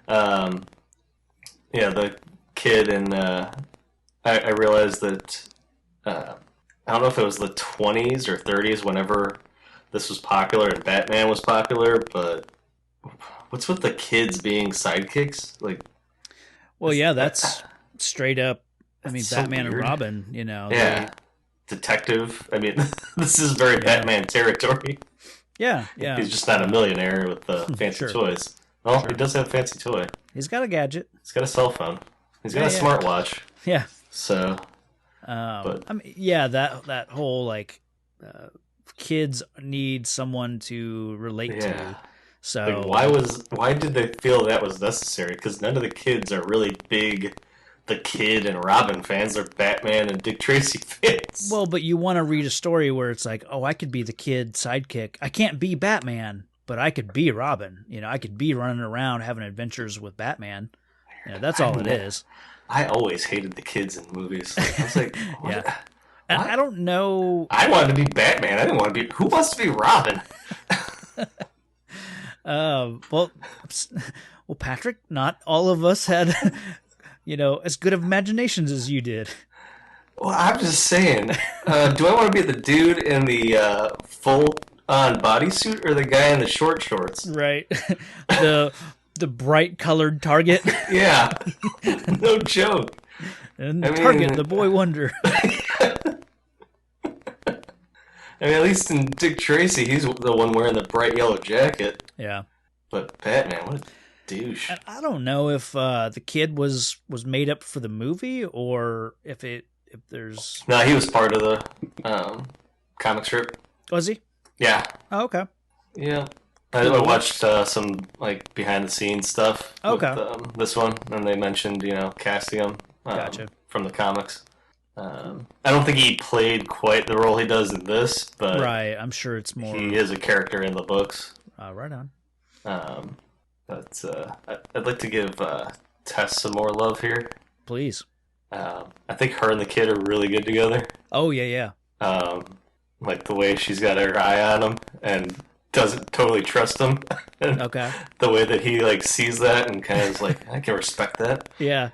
Um, yeah, the kid and I realized that I don't know if it was the 20s or 30s whenever this was popular and Batman was popular, but what's with the kids being sidekicks? Like, Well, yeah, that's straight up. I mean, so Batman and weird. Robin. You know, Yeah, detective. I mean, this is very Batman territory. yeah. He's just not a millionaire with fancy Sure, toys. Well, he sure. does have a fancy toy. He's got a gadget. He's got a cell phone. He's got a Yeah. smartwatch. Yeah. So, but I mean, yeah, that whole like kids need someone to relate yeah, to. So like why did they feel that was necessary? Because none of the kids are really big. The Kid and Robin fans. They're Batman and Dick Tracy fans. well, but you want to read a story where it's like, oh, I could be the kid sidekick. I can't be Batman, but I could be Robin. You know, I could be running around having adventures with Batman. You know, that's all it is. I always hated the kids in movies. I was like, what? Yeah. And I don't know. I wanted to be Batman. I didn't want to be. Who wants to be Robin? Well, Patrick, not all of us had, as good of imaginations as you did. Well, I'm just saying. Do I want to be the dude in the full-on bodysuit or the guy in the short shorts? Right. The bright colored Target. Yeah. No joke. And Target, the boy wonder. I mean, at least in Dick Tracy, he's the one wearing the bright yellow jacket. Yeah. But Batman, what a douche. And I don't know if the kid was made up for the movie or if there's. No, he was part of the comic strip. Was he? Yeah. Oh, okay. Yeah. I watched some like behind the scenes stuff with this one, and they mentioned casting him Gotcha. from the comics. I don't think he played quite the role he does in this, but right, I'm sure it's more. he is a character in the books. Right on. But I'd like to give Tess some more love here. Please. I think her and the kid are really good together. Oh yeah. Like the way she's got her eye on him and doesn't totally trust him. Okay. The way that he like sees that and kind of is like, I can respect that. Yeah.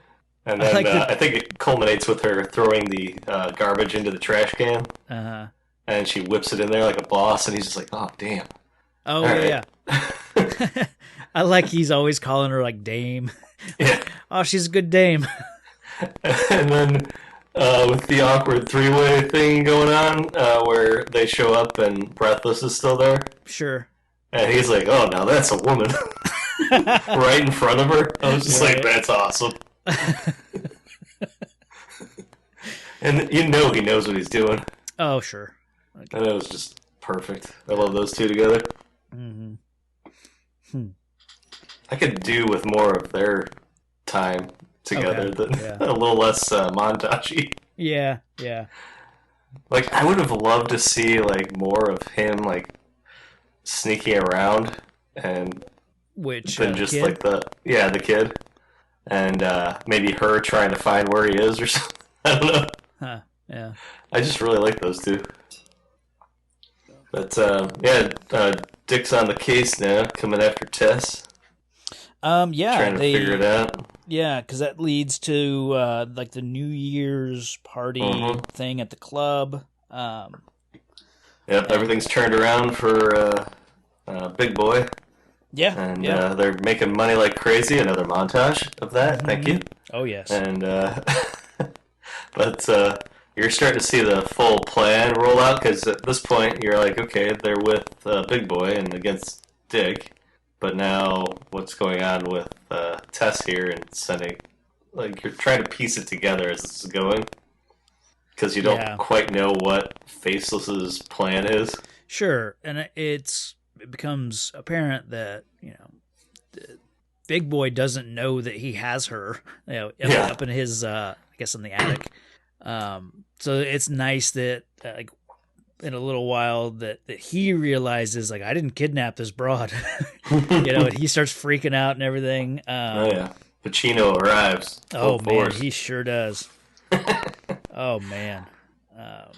And then I think it culminates with her throwing the garbage into the trash can. Uh-huh. And she whips it in there like a boss, and he's just like, oh, damn. Oh, All yeah. I like he's always calling her like dame. Yeah. Oh, she's a good dame. And then with the awkward three-way thing going on where they show up and Breathless is still there. Sure. And he's like, oh, now that's a woman. Right in front of her. I was just like, that's awesome. And he knows what he's doing. Oh, sure. Okay. And it was just perfect. I love those two together. Mm-hmm. I could do with more of their time together than a little less montagey. Yeah. Like, I would have loved to see like more of him like sneaking around and than just kid? like the kid. And maybe her trying to find where he is or something. I don't know. Huh. Yeah. I just really like those two. But Dick's on the case now, coming after Tess. Yeah. Trying to figure it out. Yeah, because that leads to like the New Year's party thing at the club. Yep, everything's turned around for Big Boy. Yeah, and they're making money like crazy. Another montage of that. Thank you. Oh yes. And but you're starting to see the full plan roll out because at this point you're like, okay, they're with Big Boy and against Dick, but now what's going on with Tess here and sending? Like you're trying to piece it together as this is going because you don't quite know what Faceless's plan is. Sure, and it becomes apparent that Big Boy doesn't know that he has her, up in his, I guess, in the attic. So it's nice that, like, in a little while that he realizes, like, I didn't kidnap this broad, and he starts freaking out and everything. Pacino arrives. Oh man, he sure does. Oh man. I'd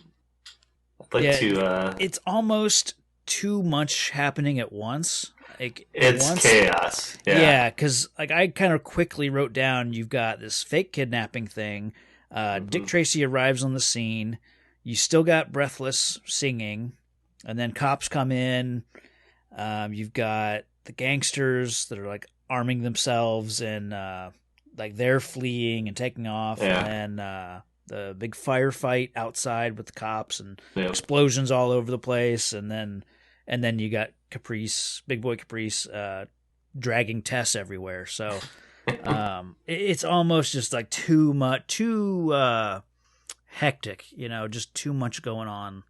like to. It's almost too much happening at once. Like It's chaos. Yeah, because like I kind of quickly wrote down, you've got this fake kidnapping thing. Dick Tracy arrives on the scene. You still got Breathless singing, and then cops come in. You've got the gangsters that are like arming themselves and like they're fleeing and taking off, and then the big firefight outside with the cops and explosions all over the place, and then you got Caprice, Big Boy Caprice, dragging Tess everywhere. So it's almost just like too hectic, just too much going on.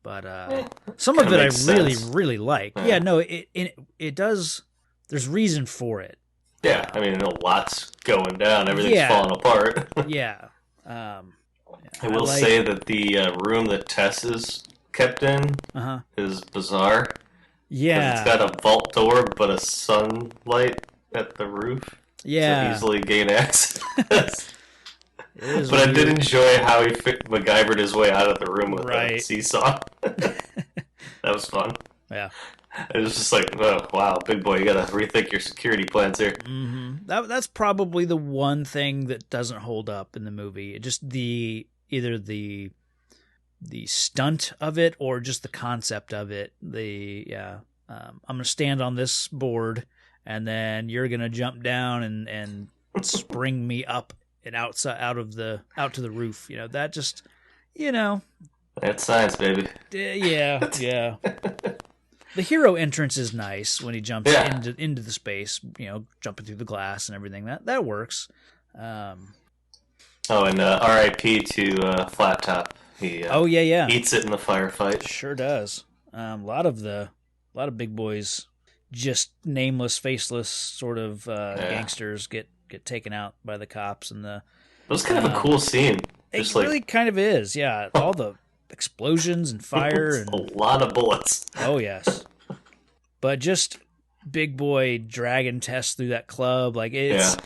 But some of it I really, really like. Yeah, no, it does. There's reason for it. Yeah, I mean, lots going down. Everything's falling apart. Yeah. I will say that the room that Tess is kept in is bizarre. Yeah. It's got a vault door, but a sunlight at the roof. Yeah. So easily gain access. But weird. I did enjoy how he MacGyvered his way out of the room with a seesaw. That was fun. Yeah. It was just like, oh, wow, big boy, you gotta rethink your security plans here. Mm-hmm. That's probably the one thing that doesn't hold up in the movie. Just either the stunt of it or just the concept of it. I'm gonna stand on this board and then you're gonna jump down and spring me up and out to the roof. That just That's science, baby. Yeah. The hero entrance is nice when he jumps into the space, jumping through the glass and everything. That works. And R.I.P. to Flat Top. He eats it in the firefight. Sure does. A lot of big boys, just nameless, faceless sort of gangsters get taken out by the cops, and it was kind of a cool scene. It really kind of is. Yeah, all the explosions and fire and a lot of bullets. Oh yes, but just big boy dragging Tess through that club, like it's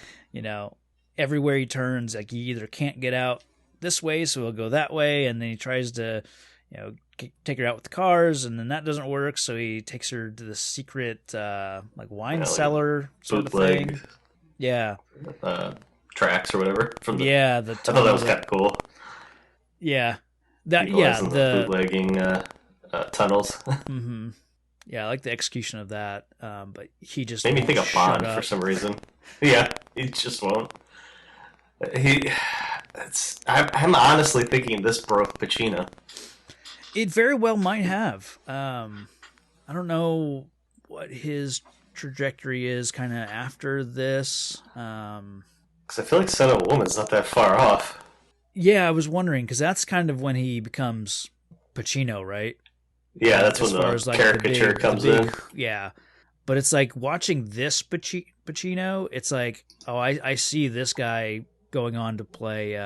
everywhere he turns, like he either can't get out this way, so he'll go that way, and then he tries to take her out with the cars, and then that doesn't work, so he takes her to the secret like wine cellar sort of thing. Yeah, tracks or whatever from the I thought that was kind of cool. Yeah. The bootlegging tunnels. Mm-hmm. Yeah, I like the execution of that. But he just made me think of Bond for some reason. Yeah, he just won't. I'm honestly thinking this broke Pacino. It very well might have. I don't know what his trajectory is kind of after this. Because I feel like Son of a Woman's not that far off. Yeah, I was wondering, because that's kind of when he becomes Pacino, right? Yeah, that's when the caricature comes in. Yeah. But it's like watching this Pacino, it's like, oh, I see this guy going on to play,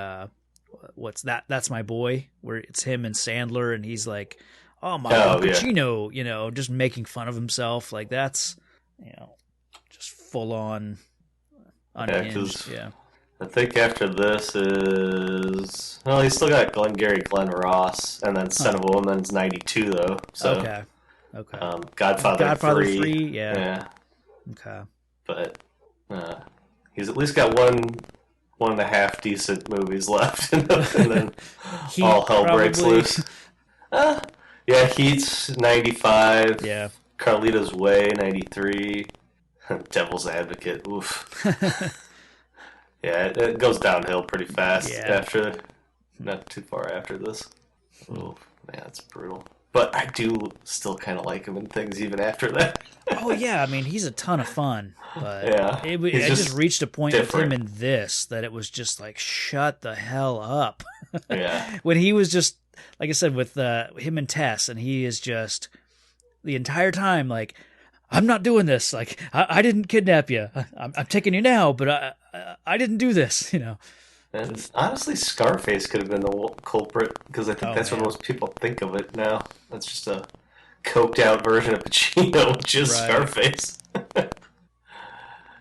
what's that? That's My Boy, where it's him and Sandler, and he's like, oh, my Pacino, just making fun of himself. Like, that's, just full on unhinged. Yeah. I think after this is... Well, he's still got Glenn Ross, and then Son of a Woman's 92, though. So, okay. Godfather 3. Yeah. Okay. But he's at least got one and a half decent movies left, and then all hell breaks loose. Heat's 95. Yeah. Carlito's Way, 93. Devil's Advocate, oof. Yeah, it goes downhill pretty fast after, not too far after this. Oh, man, that's brutal. But I do still kind of like him in things even after that. Oh, yeah, I mean, he's a ton of fun. But I just reached a point with him in this that it was just like, shut the hell up. Yeah. When he was just, like I said, with him and Tess, and he is just the entire time like, I'm not doing this. Like, I didn't kidnap you. I'm taking you now, but I didn't do this, And honestly, Scarface could have been the culprit, because I think that's what most people think of it now. That's just a coked out version of Pacino, which is Scarface.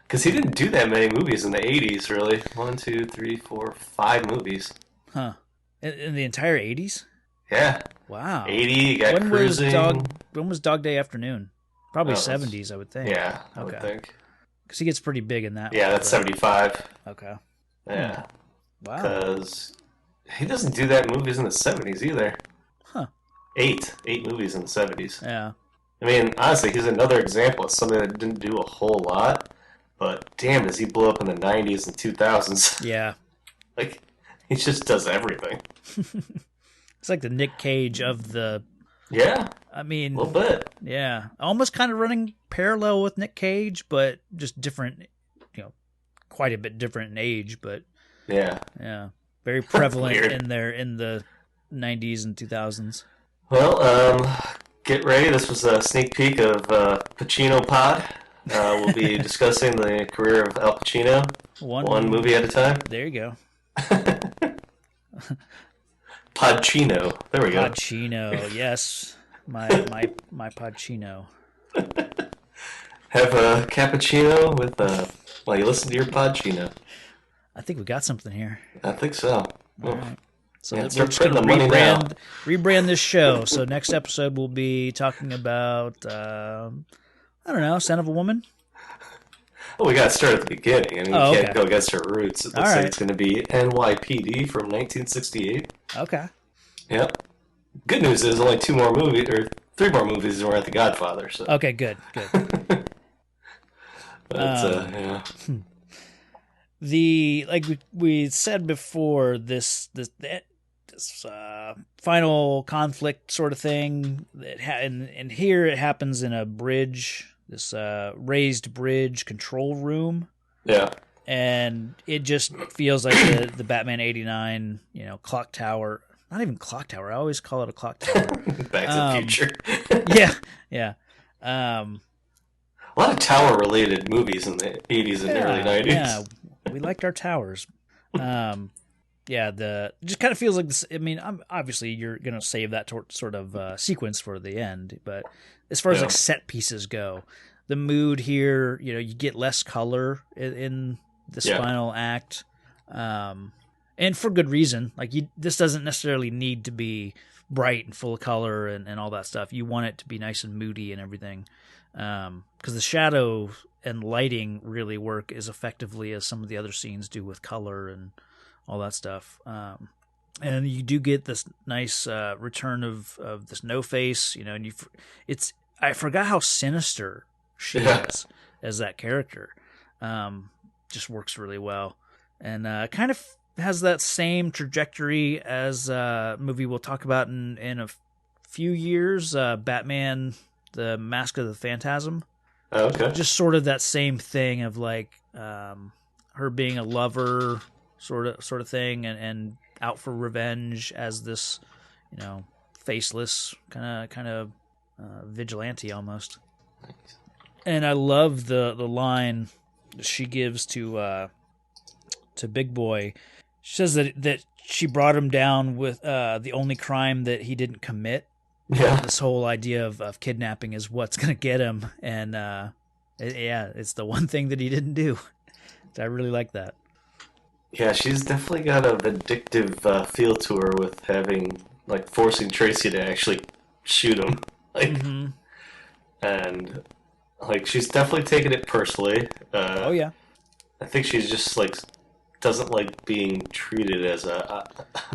Because he didn't do that many movies in the 80s, really. 1, 2, 3, 4, 5 movies. Huh. In the entire 80s? Yeah. Wow. 80, you got Cruising. When was Dog Day Afternoon? Probably Oh, 70s, I would think. Yeah, I would Okay. think. Because he gets pretty big in that. Yeah, that's 75. Okay. Yeah, Wow. because he doesn't do that in movies in the 70s either. Huh. Eight movies in the 70s. Yeah. I mean, honestly, he's another example of somebody that didn't do a whole lot, but damn, does he blow up in the 90s and 2000s? Yeah. Like, he just does everything. It's like the Nick Cage of the. Yeah, I a mean, little bit. yeah, almost kind of running parallel with Nick Cage, but just different. Quite a bit different in age, but Yeah. very prevalent Weird. in the 90s and 2000s. Well, get ready. This was a sneak peek of Pacino Pod. We'll be discussing the career of Al Pacino, one movie at a time. There you go. Podcino. There we go. Podcino, yes, my Podcino. Have a cappuccino with while you listen to your Podcino. I think we got something here. I think so. All right. So Yeah, we're start just going to printing the money now. rebrand this show. So next episode we'll be talking about I don't know, Son of a Woman. Well, we got to start at the beginning. I mean, we Oh, can't okay. go against our roots. It looks All like right. it's going to be NYPD from 1968. Okay. Yep. Good news is only three more movies, and we're at The Godfather. So. Okay. Good. But, yeah. Like we said before, this final conflict sort of thing. And here it happens in a bridge, this raised bridge control room. Yeah. And it just feels like the Batman '89, clock tower. Not even clock tower. I always call it a clock tower. Back to the Future. Yeah. A lot of tower-related movies in the 80s and early 90s. Yeah, we liked our towers. It just kind of feels like this. I mean, obviously you're gonna save that sort of sequence for the end, but as far as like set pieces go, the mood here, you get less color in this final act, and for good reason. Like this doesn't necessarily need to be bright and full of color and all that stuff. You want it to be nice and moody and everything. Because the shadow and lighting really work as effectively as some of the other scenes do with color and all that stuff. And you do get this nice return of this No Face, and I forgot how sinister she is as that character. Just works really well, and kind of has that same trajectory as a movie we'll talk about in a few years, Batman: The Mask of the Phantasm. Okay. Just sort of that same thing of like her being a lover sort of thing and out for revenge as this, faceless kind of vigilante almost. And I love the line she gives to Big Boy. She says that she brought him down with the only crime that he didn't commit. Yeah. This whole idea of kidnapping is what's going to get him. And it's the one thing that he didn't do. So I really like that. Yeah, she's definitely got a vindictive feel to her with forcing Tracy to actually shoot him. And she's definitely taking it personally. Oh yeah. I think she's just doesn't like being treated as a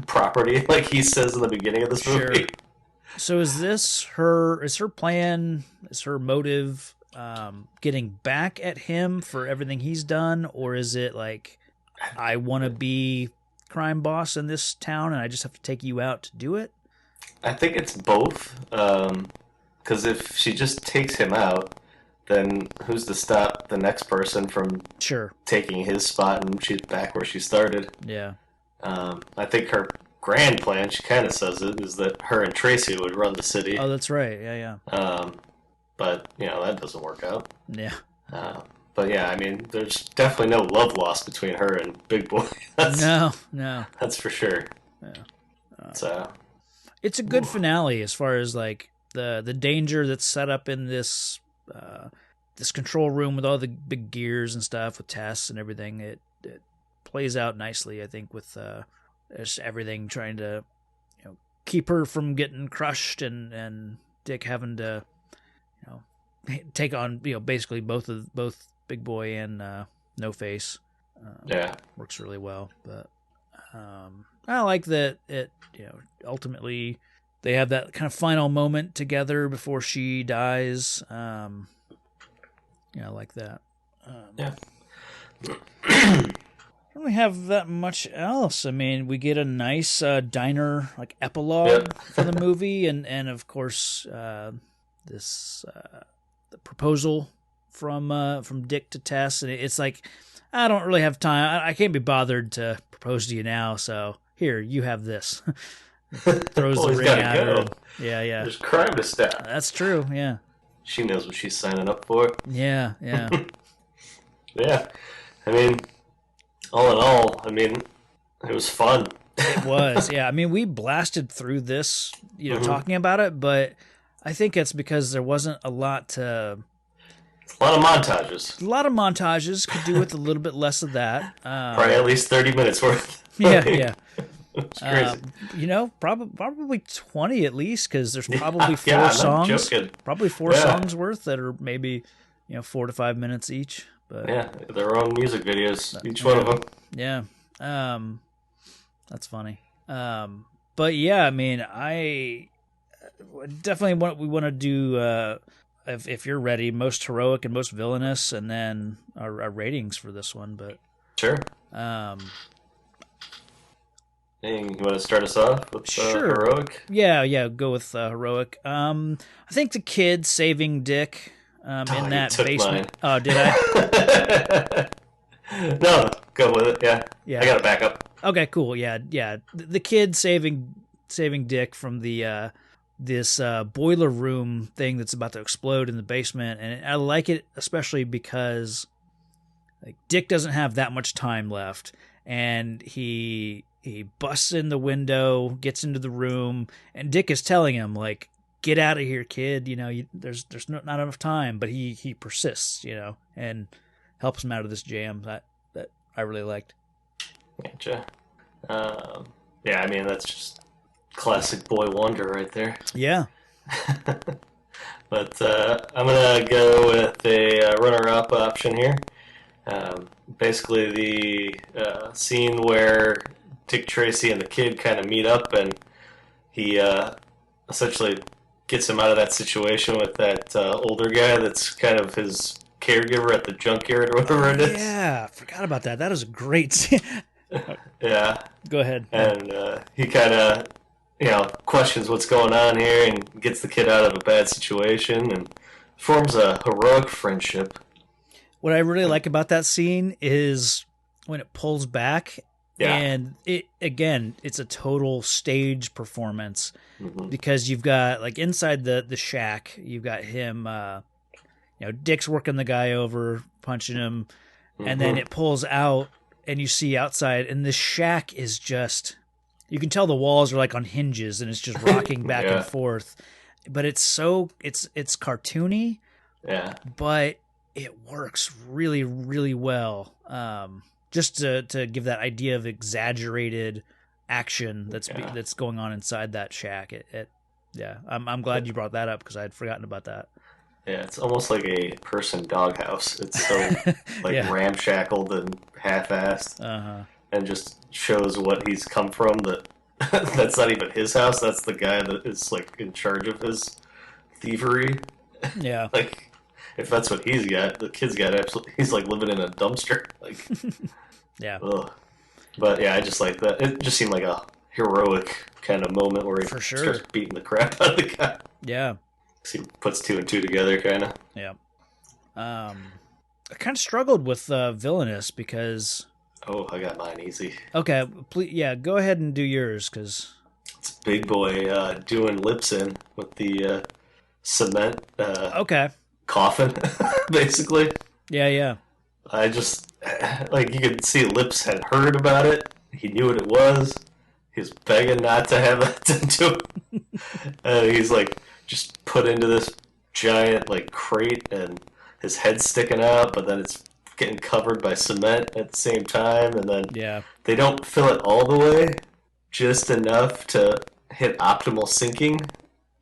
property, like he says in the beginning of this movie. Sure. So is her plan, is her motive getting back at him for everything he's done, or is it like, I want to be crime boss in this town and I just have to take you out to do it? I think it's both, because if she just takes him out, then who's to stop the next person from taking his spot, and she's back where she started. Yeah. I think her grand plan, she kind of says it, is that her and Tracy would run the city. Oh, that's right. Yeah. But, that doesn't work out. Yeah. But yeah, I mean, there's definitely no love lost between her and Big Boy. No. That's for sure. Yeah. It's a good finale as far as like the danger that's set up in this this control room with all the big gears and stuff with Tess and everything. It plays out nicely, I think, with just everything trying to keep her from getting crushed and Dick having to take on basically both Big Boy and No Face. Works really well. But I like that it ultimately they have that kind of final moment together before she dies. I like that. Don't really have that much else. I mean, we get a nice diner like epilogue for the movie, and of course this the proposal from Dick to Tess, and it's like I don't really have time. I can't be bothered to propose to you now, so here you have this. Throws the ring at her. Yeah. There's crime to stop. That's true. Yeah. She knows what she's signing up for. Yeah. Yeah. I mean, all in all, I mean, it was fun. It was, yeah. I mean, we blasted through this, talking about it, but I think it's because there wasn't a lot to... A lot of montages. A lot of montages. Could do with a little bit less of that. Probably at least 30 minutes worth. Yeah. It's crazy. Probably 20 at least, because there's probably four songs. Probably four songs worth that are maybe, 4 to 5 minutes each. But yeah, their own music videos, each one of them. Yeah, that's funny. But yeah, I mean, I definitely we want to do. If you're ready, most heroic and most villainous, and then our ratings for this one. But sure. Hey, you want to start us off with heroic? Yeah, go with heroic. I think the kid saving Dick. In that basement. Mine. Oh, did I? No, go with it. Yeah. I got a backup. Okay, cool. Yeah. The kid saving Dick from the this boiler room thing that's about to explode in the basement, and I like it especially because like Dick doesn't have that much time left, and he busts in the window, gets into the room, and Dick is telling him like, get out of here, kid. There's not enough time, but he persists, and helps him out of this jam that I really liked. Gotcha. Yeah, I mean, that's just classic boy wonder right there. Yeah. But I'm going to go with a runner-up option here. Basically the scene where Dick Tracy and the kid kind of meet up, and he essentially gets him out of that situation with that older guy that's kind of his caregiver at the junkyard or whatever it is. Yeah, I forgot about that. That is a great scene. Yeah. Go ahead. And he kind of, questions what's going on here and gets the kid out of a bad situation and forms a heroic friendship. What I really like about that scene is when it pulls back. Yeah. And it's a total stage performance because you've got like inside the shack, you've got him, Dick's working the guy over, punching him, and then it pulls out and you see outside, and the shack is just, you can tell the walls are like on hinges and it's just rocking back and forth, but it's cartoony, but it works really, really well. Just to give that idea of exaggerated action that's going on inside that shack. I'm glad you brought that up because I had forgotten about that. Yeah, it's almost like a person doghouse. It's so ramshackled and half-assed, and just shows what he's come from. That's not even his house. That's the guy that is like in charge of his thievery. Yeah, like if that's what he's got, the kid's got absolutely. He's like living in a dumpster. Like. Yeah. Ugh. But yeah, I just like that. It just seemed like a heroic kind of moment where he starts beating the crap out of the guy. Yeah. He puts 2 and 2 together, kind of. Yeah. I kind of struggled with villainous because... Oh, I got mine easy. Okay, please, go ahead and do yours, because... It's Big Boy doing lips in with the cement coffin, basically. Yeah. I just, like, you could see Lips had heard about it. He knew what it was. He was begging not to have that done to him. He's, like, just put into this giant, like, crate, and his head's sticking out, but then it's getting covered by cement at the same time, and then they don't fill it all the way, just enough to hit optimal sinking,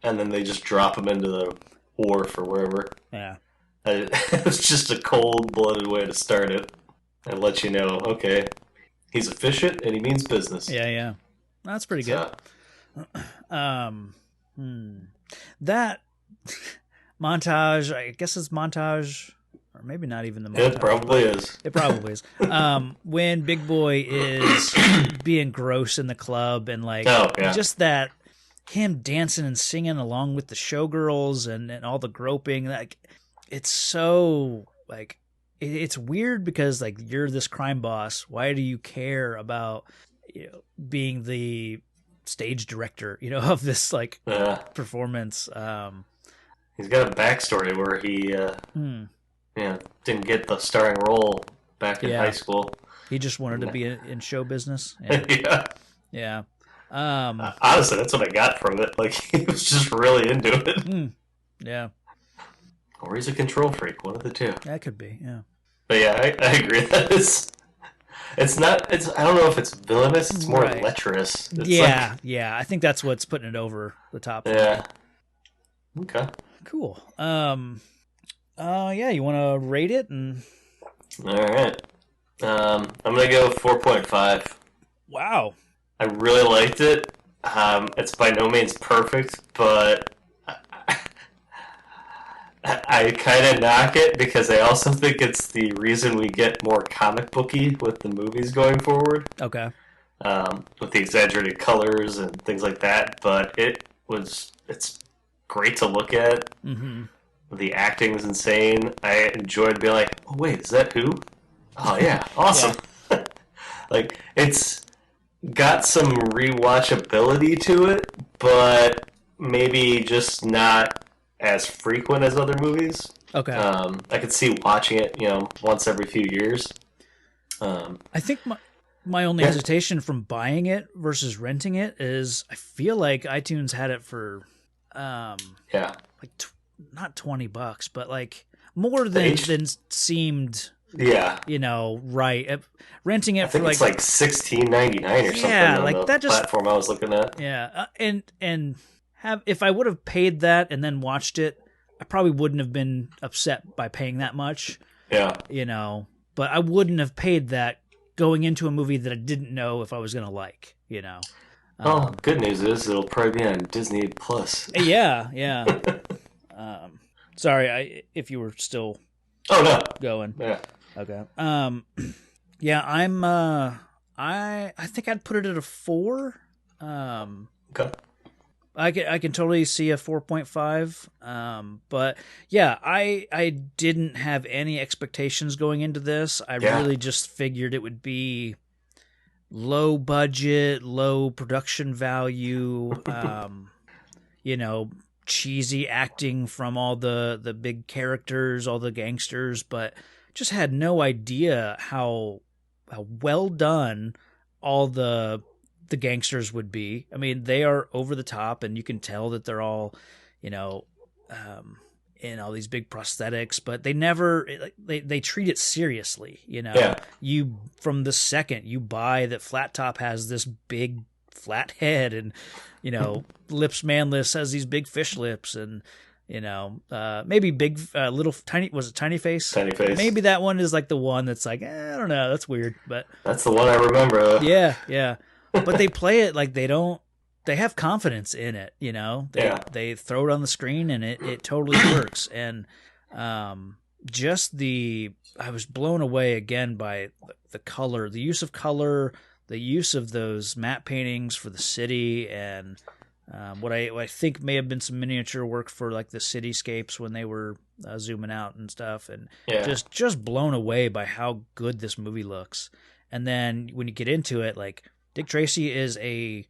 and then they just drop him into the or for wherever. Yeah. It was just a cold-blooded way to start it and let you know, okay, he's efficient and he means business. Yeah. That's pretty good. So, Um, that montage, I guess it's montage, or maybe not even the montage. it probably is. It probably is. When Big Boy is being gross in the club and like just that him dancing and singing along with the showgirls and all the groping, like it's so like it's weird because like you're this crime boss. Why do you care about being the stage director, of this like performance? He's got a backstory where he didn't get the starring role back in high school. He just wanted to be in show business. Yeah. Honestly, that's what I got from it. Like, he was just really into it. Yeah. Or he's a control freak, one of the two. That could be, yeah. But yeah, I agree. It's not. I don't know if it's villainous. It's more lecherous. It's yeah. I think that's what's putting it over the top. Yeah. Okay. Cool. Yeah. You want to rate it? All right. I'm gonna go 4.5. Wow. I really liked it. It's by no means perfect, but I kind of knock it because I also think it's the reason we get more comic booky with the movies going forward. Okay. With the exaggerated colors and things like that, but it's great to look at. Mm-hmm. The acting is insane. I enjoyed being like, oh wait, is that who? Oh yeah, awesome. Yeah. Like, it's got some rewatchability to it, but maybe just not as frequent as other movies. Okay. I could see watching it, once every few years. I think my only hesitation from buying it versus renting it is I feel like iTunes had it for like not $20, but like more than seemed. Yeah. Right. Renting it I think for it's like $16.99 or something on like the that platform I was looking at. Yeah. And if I would have paid that and then watched it, I probably wouldn't have been upset by paying that much. Yeah. But I wouldn't have paid that going into a movie that I didn't know if I was going to like, Good news is it'll probably be on Disney Plus. Yeah. Sorry, if you were still going. Yeah. Okay. Yeah, I'm I think I'd put it at a 4. Okay. I can totally see a 4.5. But yeah, I didn't have any expectations going into this. I really just figured it would be low budget, low production value, cheesy acting from all the big characters, all the gangsters, but just had no idea how well done all the gangsters would be. I mean, they are over the top, and you can tell that they're all, in all these big prosthetics, but they never they treat it seriously. You from the second you buy that Flat Top has this big flat head, and Lips Manless has these big fish lips, and maybe big little tiny, was it Tiny Face? Tiny Face. Maybe that one is like the one that's like, I don't know, that's weird, but that's the one I remember. Yeah. But they play it like they have confidence in it, They throw it on the screen and it totally works. And I was blown away again by the color, the use of color, the use of those matte paintings for the city, and what I think may have been some miniature work for like the cityscapes when they were zooming out and stuff, and just blown away by how good this movie looks. And then when you get into it, like, Dick Tracy is a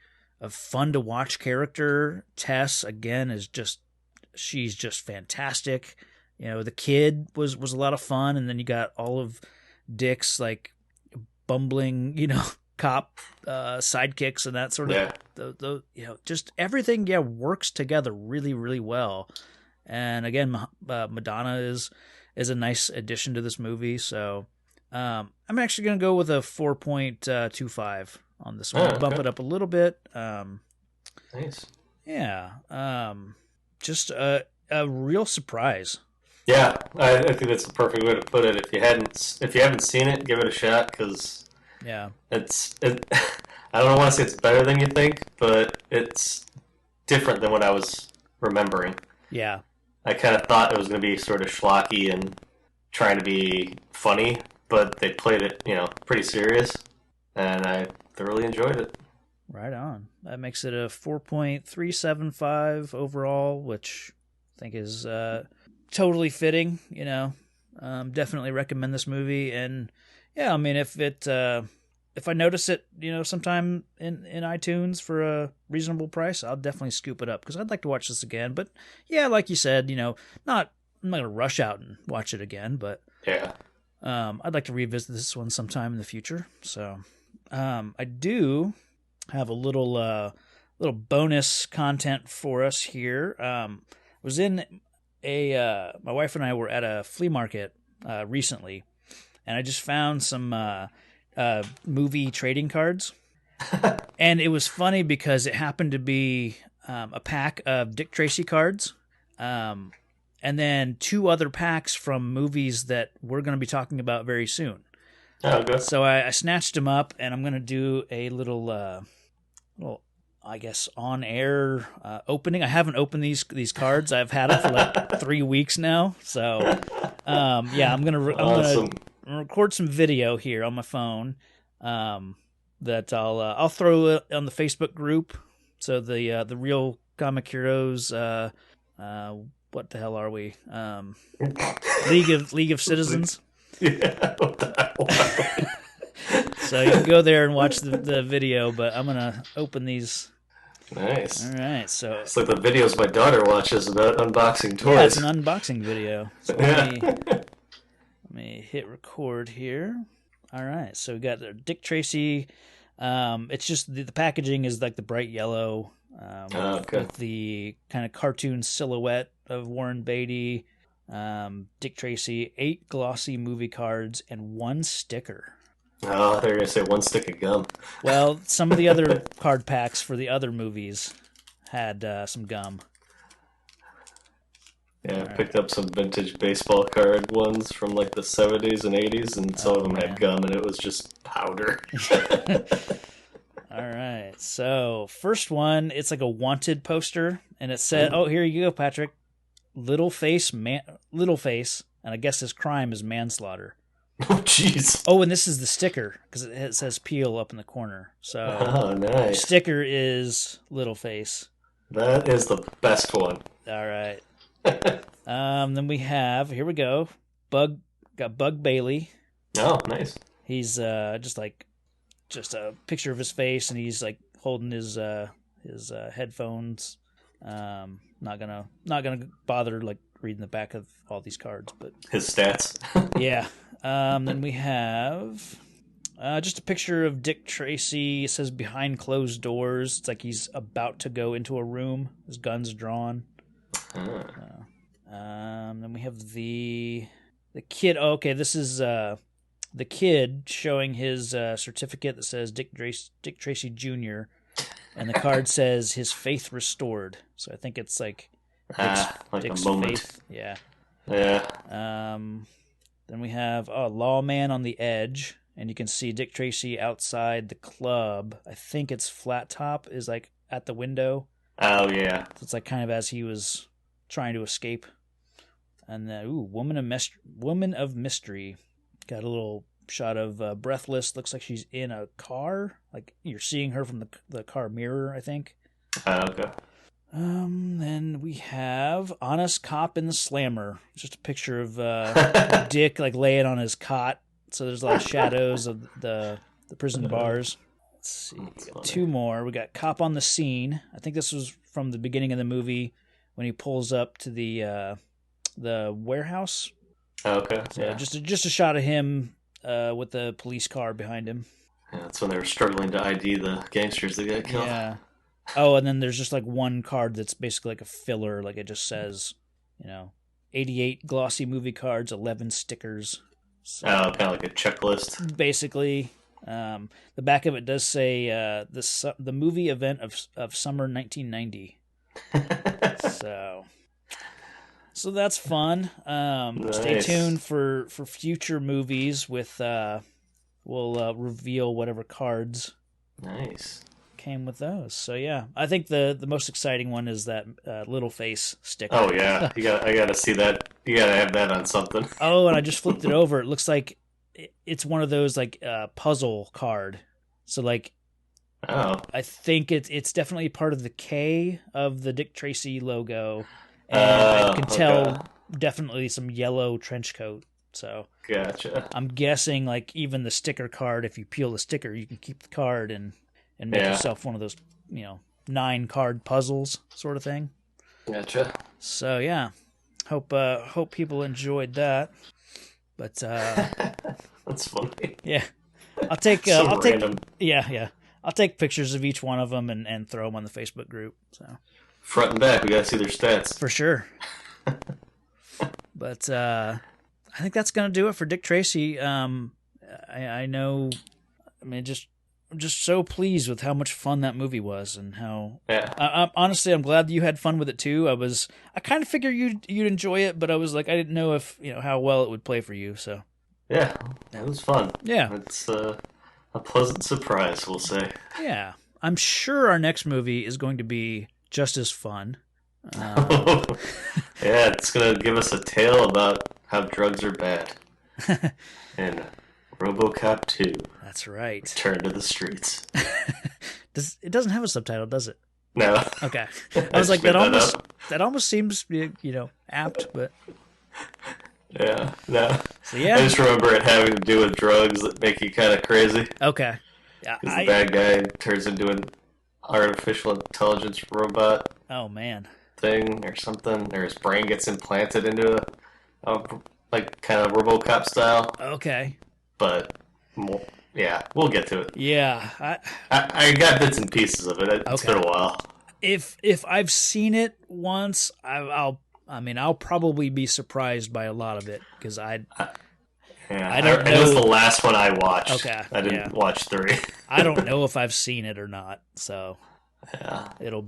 fun to watch character. Tess, again, she's just fantastic. The kid was a lot of fun, and then you got all of Dick's like bumbling, cop sidekicks and that sort of just everything works together really, really well. And again, Madonna is a nice addition to this movie. So I'm actually going to go with a 4.25 on this one. Bump it up a little bit. Nice. Yeah. Just a real surprise. Yeah, I think that's the perfect way to put it. If you haven't seen it, give it a shot because Yeah. I don't want to say it's better than you think, but it's different than what I was remembering. Yeah. I kind of thought it was going to be sort of schlocky and trying to be funny, but they played it, pretty serious, and I thoroughly enjoyed it. Right on. That makes it a 4.375 overall, which I think is totally fitting. Definitely recommend this movie. And yeah, I mean, if I notice it, sometime in iTunes for a reasonable price, I'll definitely scoop it up because I'd like to watch this again. But yeah, like you said, I'm not gonna rush out and watch it again, but Yeah. I'd like to revisit this one sometime in the future. So I do have a little bonus content for us here. Was in my wife and I were at a flea market recently, and I just found some movie trading cards, and it was funny because it happened to be a pack of Dick Tracy cards, and then 2 other packs from movies that we're going to be talking about very soon. Oh, good. So I snatched them up, and I'm going to do a little, I guess, on-air opening. I haven't opened these cards. I've had them for like 3 weeks now. So, yeah, I'm gonna record some video here on my phone that I'll throw it on the Facebook group. So the Real Comic Heroes. What the hell are we? League of Citizens. Yeah. What the hell are we? So you can go there and watch the video, but I'm gonna open these. Nice. All right, so It's like the videos my daughter watches about unboxing toys. yeah, it's an unboxing video. So let me hit record here. All right, so we got Dick Tracy. It's just the packaging is like the bright yellow with the kind of cartoon silhouette of Warren Beatty. Dick Tracy, 8 glossy movie cards and 1 sticker. Oh, they're going to say 1 stick of gum. Well, some of the other card packs for the other movies had some gum. Yeah, I picked up some vintage baseball card ones from like the 70s and 80s, and some of them had gum, and it was just powder. All right, so first one, it's like a wanted poster, and it said, "Oh, here you go, Patrick. Little face, and I guess his crime is manslaughter." Oh, jeez. Oh, and this is the sticker because it says Peel up in the corner. So, nice. The sticker is Littleface. That is the best one. All right. Then we have, here we go. Bug Bailey. Oh, nice. He's just a picture of his face, and he's like holding his headphones. Not gonna bother like reading the back of all these cards, but his stats. Yeah. Then we have just a picture of Dick Tracy. It says behind closed doors. It's like he's about to go into a room. His gun's drawn. Then we have the kid. Oh, okay, this is the kid showing his certificate that says Dick Tracy Jr. And the card says his faith restored. So I think it's like Dick's a moment. faith. Yeah. Yeah. Then we have Lawman on the Edge, and you can see Dick Tracy outside the club. I think it's Flat Top is like at the window. Oh yeah. So it's like kind of as he was trying to escape. And then Woman of Mystery. Got a little shot of Breathless. Looks like she's in a car. Like you're seeing her from the car mirror, I think. Okay. Then we have Honest Cop in the Slammer. It's just a picture of Dick like laying on his cot. So there's a lot of shadows of the prison bars. Let's see. We got 2 more. We got Cop on the Scene. I think this was from the beginning of the movie when he pulls up to the warehouse. Okay. So yeah. just a shot of him with the police car behind him. Yeah, that's when they were struggling to ID the gangsters that got killed. Yeah. Oh, and then there's just like one card that's basically like a filler. Like it just says, 88 glossy movie cards, 11 stickers. So, kind of like a checklist. Basically, the back of it does say the movie event of summer 1990. So, So that's fun. Stay Nice. tuned for future movies with we'll reveal whatever cards Nice. came with those. So yeah, I think the most exciting one is that little face sticker. Oh yeah, I gotta see that. You gotta have that on something. Oh, and I just flipped it over. It looks like it's one of those like puzzle card. So like, Oh. I think it's definitely part of the K of the Dick Tracy logo, and I can tell definitely some yellow trench coat. So Gotcha. I'm guessing like even the sticker card, if you peel the sticker, you can keep the card and make yourself one of those 9 card puzzles sort of thing. Gotcha. So yeah, hope people enjoyed that. But that's funny. Yeah, I'll take random. I'll take pictures of each one of them and throw them on the Facebook group. So front and back, we gotta see their stats for sure. But I think that's gonna do it for Dick Tracy. I know. I mean, I'm just so pleased with how much fun that movie was, and how. Yeah. Honestly, I'm glad that you had fun with it too. I kind of figured you'd enjoy it, but I was like, I didn't know if how well it would play for you. So. Yeah, it was fun. Yeah. It's a pleasant surprise, we'll say. Yeah, I'm sure our next movie is going to be just as fun. Yeah, it's gonna give us a tale about how drugs are bad. And RoboCop 2. That's right. Return to the streets. It doesn't have a subtitle, does it? No. Okay. I was like, that almost seems apt, but yeah, no. So yeah. I just remember it having to do with drugs that make you kind of crazy. Okay. Yeah. Because the bad guy turns into an artificial intelligence robot. Oh man. Thing or something, or his brain gets implanted into a like kind of RoboCop style. Okay. But yeah, we'll get to it. Yeah, I got bits and pieces of it. It's been a while. If I've seen it once, I'll probably be surprised by a lot of it because I don't know. It was the last one I watched. Okay, I didn't watch 3. I don't know if I've seen it or not, so yeah, it'll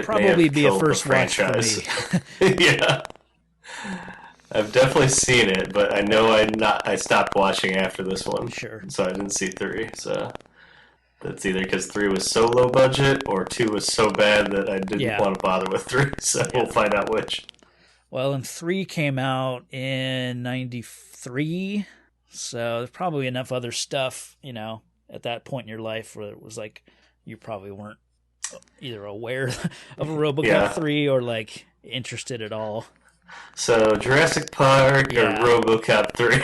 probably be a first watch for me. Yeah, I've definitely seen it, but I know I stopped watching after this one. Sure. So I didn't see 3. So that's either because 3 was so low budget or 2 was so bad that I didn't want to bother with 3. So we'll find out which. Well, and 3 came out in 93, so there's probably enough other stuff, at that point in your life where it was like you probably weren't either aware of a RoboCop 3 or like interested at all. So Jurassic Park or RoboCop 3?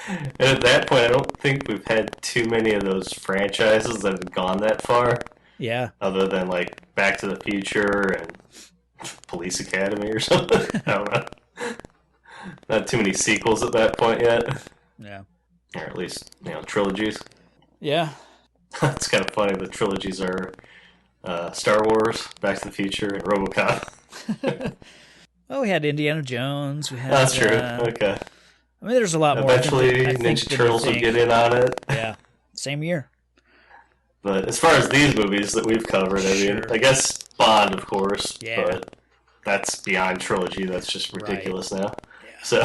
And at that point, I don't think we've had too many of those franchises that have gone that far. Yeah. Other than like Back to the Future and Police Academy or something. I don't know. Not too many sequels at that point yet. Yeah. Or at least, trilogies. Yeah. It's kind of funny. The trilogies are Star Wars, Back to the Future, and RoboCop. Well, we had Indiana Jones. We had. That's true. Okay. I mean, there's a lot more. Eventually, Ninja Turtles will get in on it. Yeah. Same year. But as far as these movies that we've covered, I mean, I guess Bond, of course. Yeah. But that's beyond trilogy. That's just ridiculous now. Yeah. So,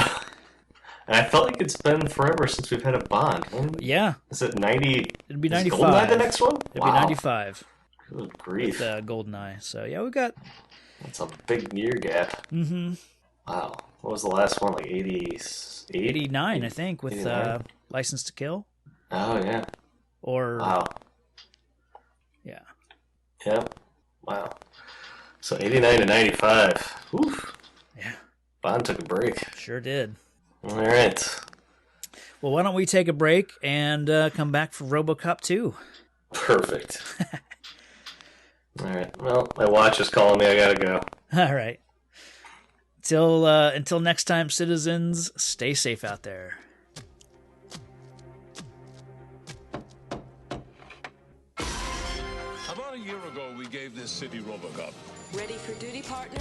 and I felt like it's been forever since we've had a Bond. Yeah. Is it 90? It'd be 95. Is GoldenEye the next one? It'd be 95. Good grief. With GoldenEye. So, yeah, we got... That's a big year gap. Mm-hmm. Wow. What was the last one? Like 89, I think, with 89? License to Kill. Oh, yeah. Or... Wow. Yeah. Yep. Wow. So 89 to 95. Oof. Yeah. Bond took a break. Sure did. All right. Well, why don't we take a break and come back for RoboCop 2? Perfect. All right. Well, my watch is calling me. I gotta go. All right. Until next time, citizens, stay safe out there. About a year ago, we gave this city RoboCop. Ready for duty, partner?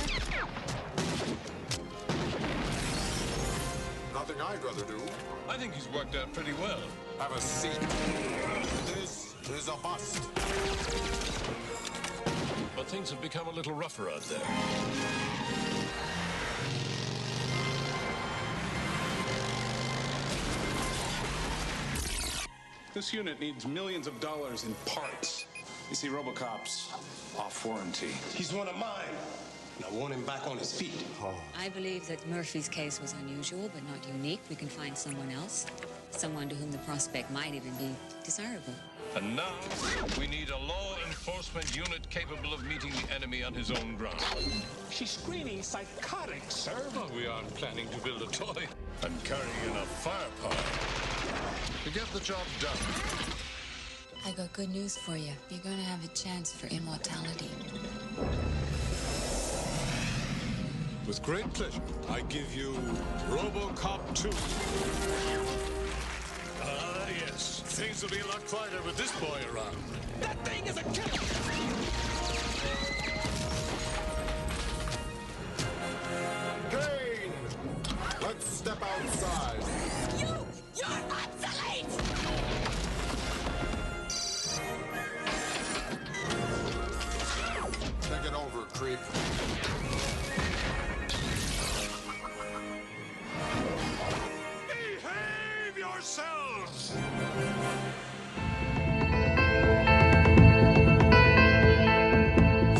Nothing I'd rather do. I think he's worked out pretty well. Have a seat. This is a bust. but things have become a little rougher out there. This unit needs millions of dollars in parts. You see, RoboCop's off warranty. He's one of mine, and I want him back on his feet. I believe that Murphy's case was unusual, but not unique. We can find someone else, someone to whom the prospect might even be desirable. And now, we need a law enforcement unit capable of meeting the enemy on his own ground. She's screaming psychotic, sir. Well, we aren't planning to build a toy. I'm carrying enough firepower to get the job done. I got good news for you. You're going to have a chance for immortality. With great pleasure, I give you RoboCop 2. Ah, yes. Things will be a lot quieter with this boy around. That thing is a killer! Kane! Let's step outside. You're obsolete! Think it over, creep. Behave yourselves!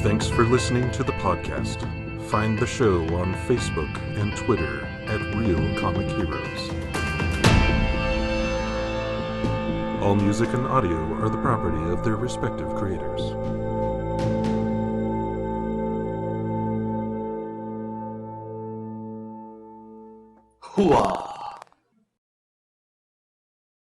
Thanks for listening to the podcast. Find the show on Facebook and Twitter at Real Comic Heroes. All music and audio are the property of their respective creators. Hooah!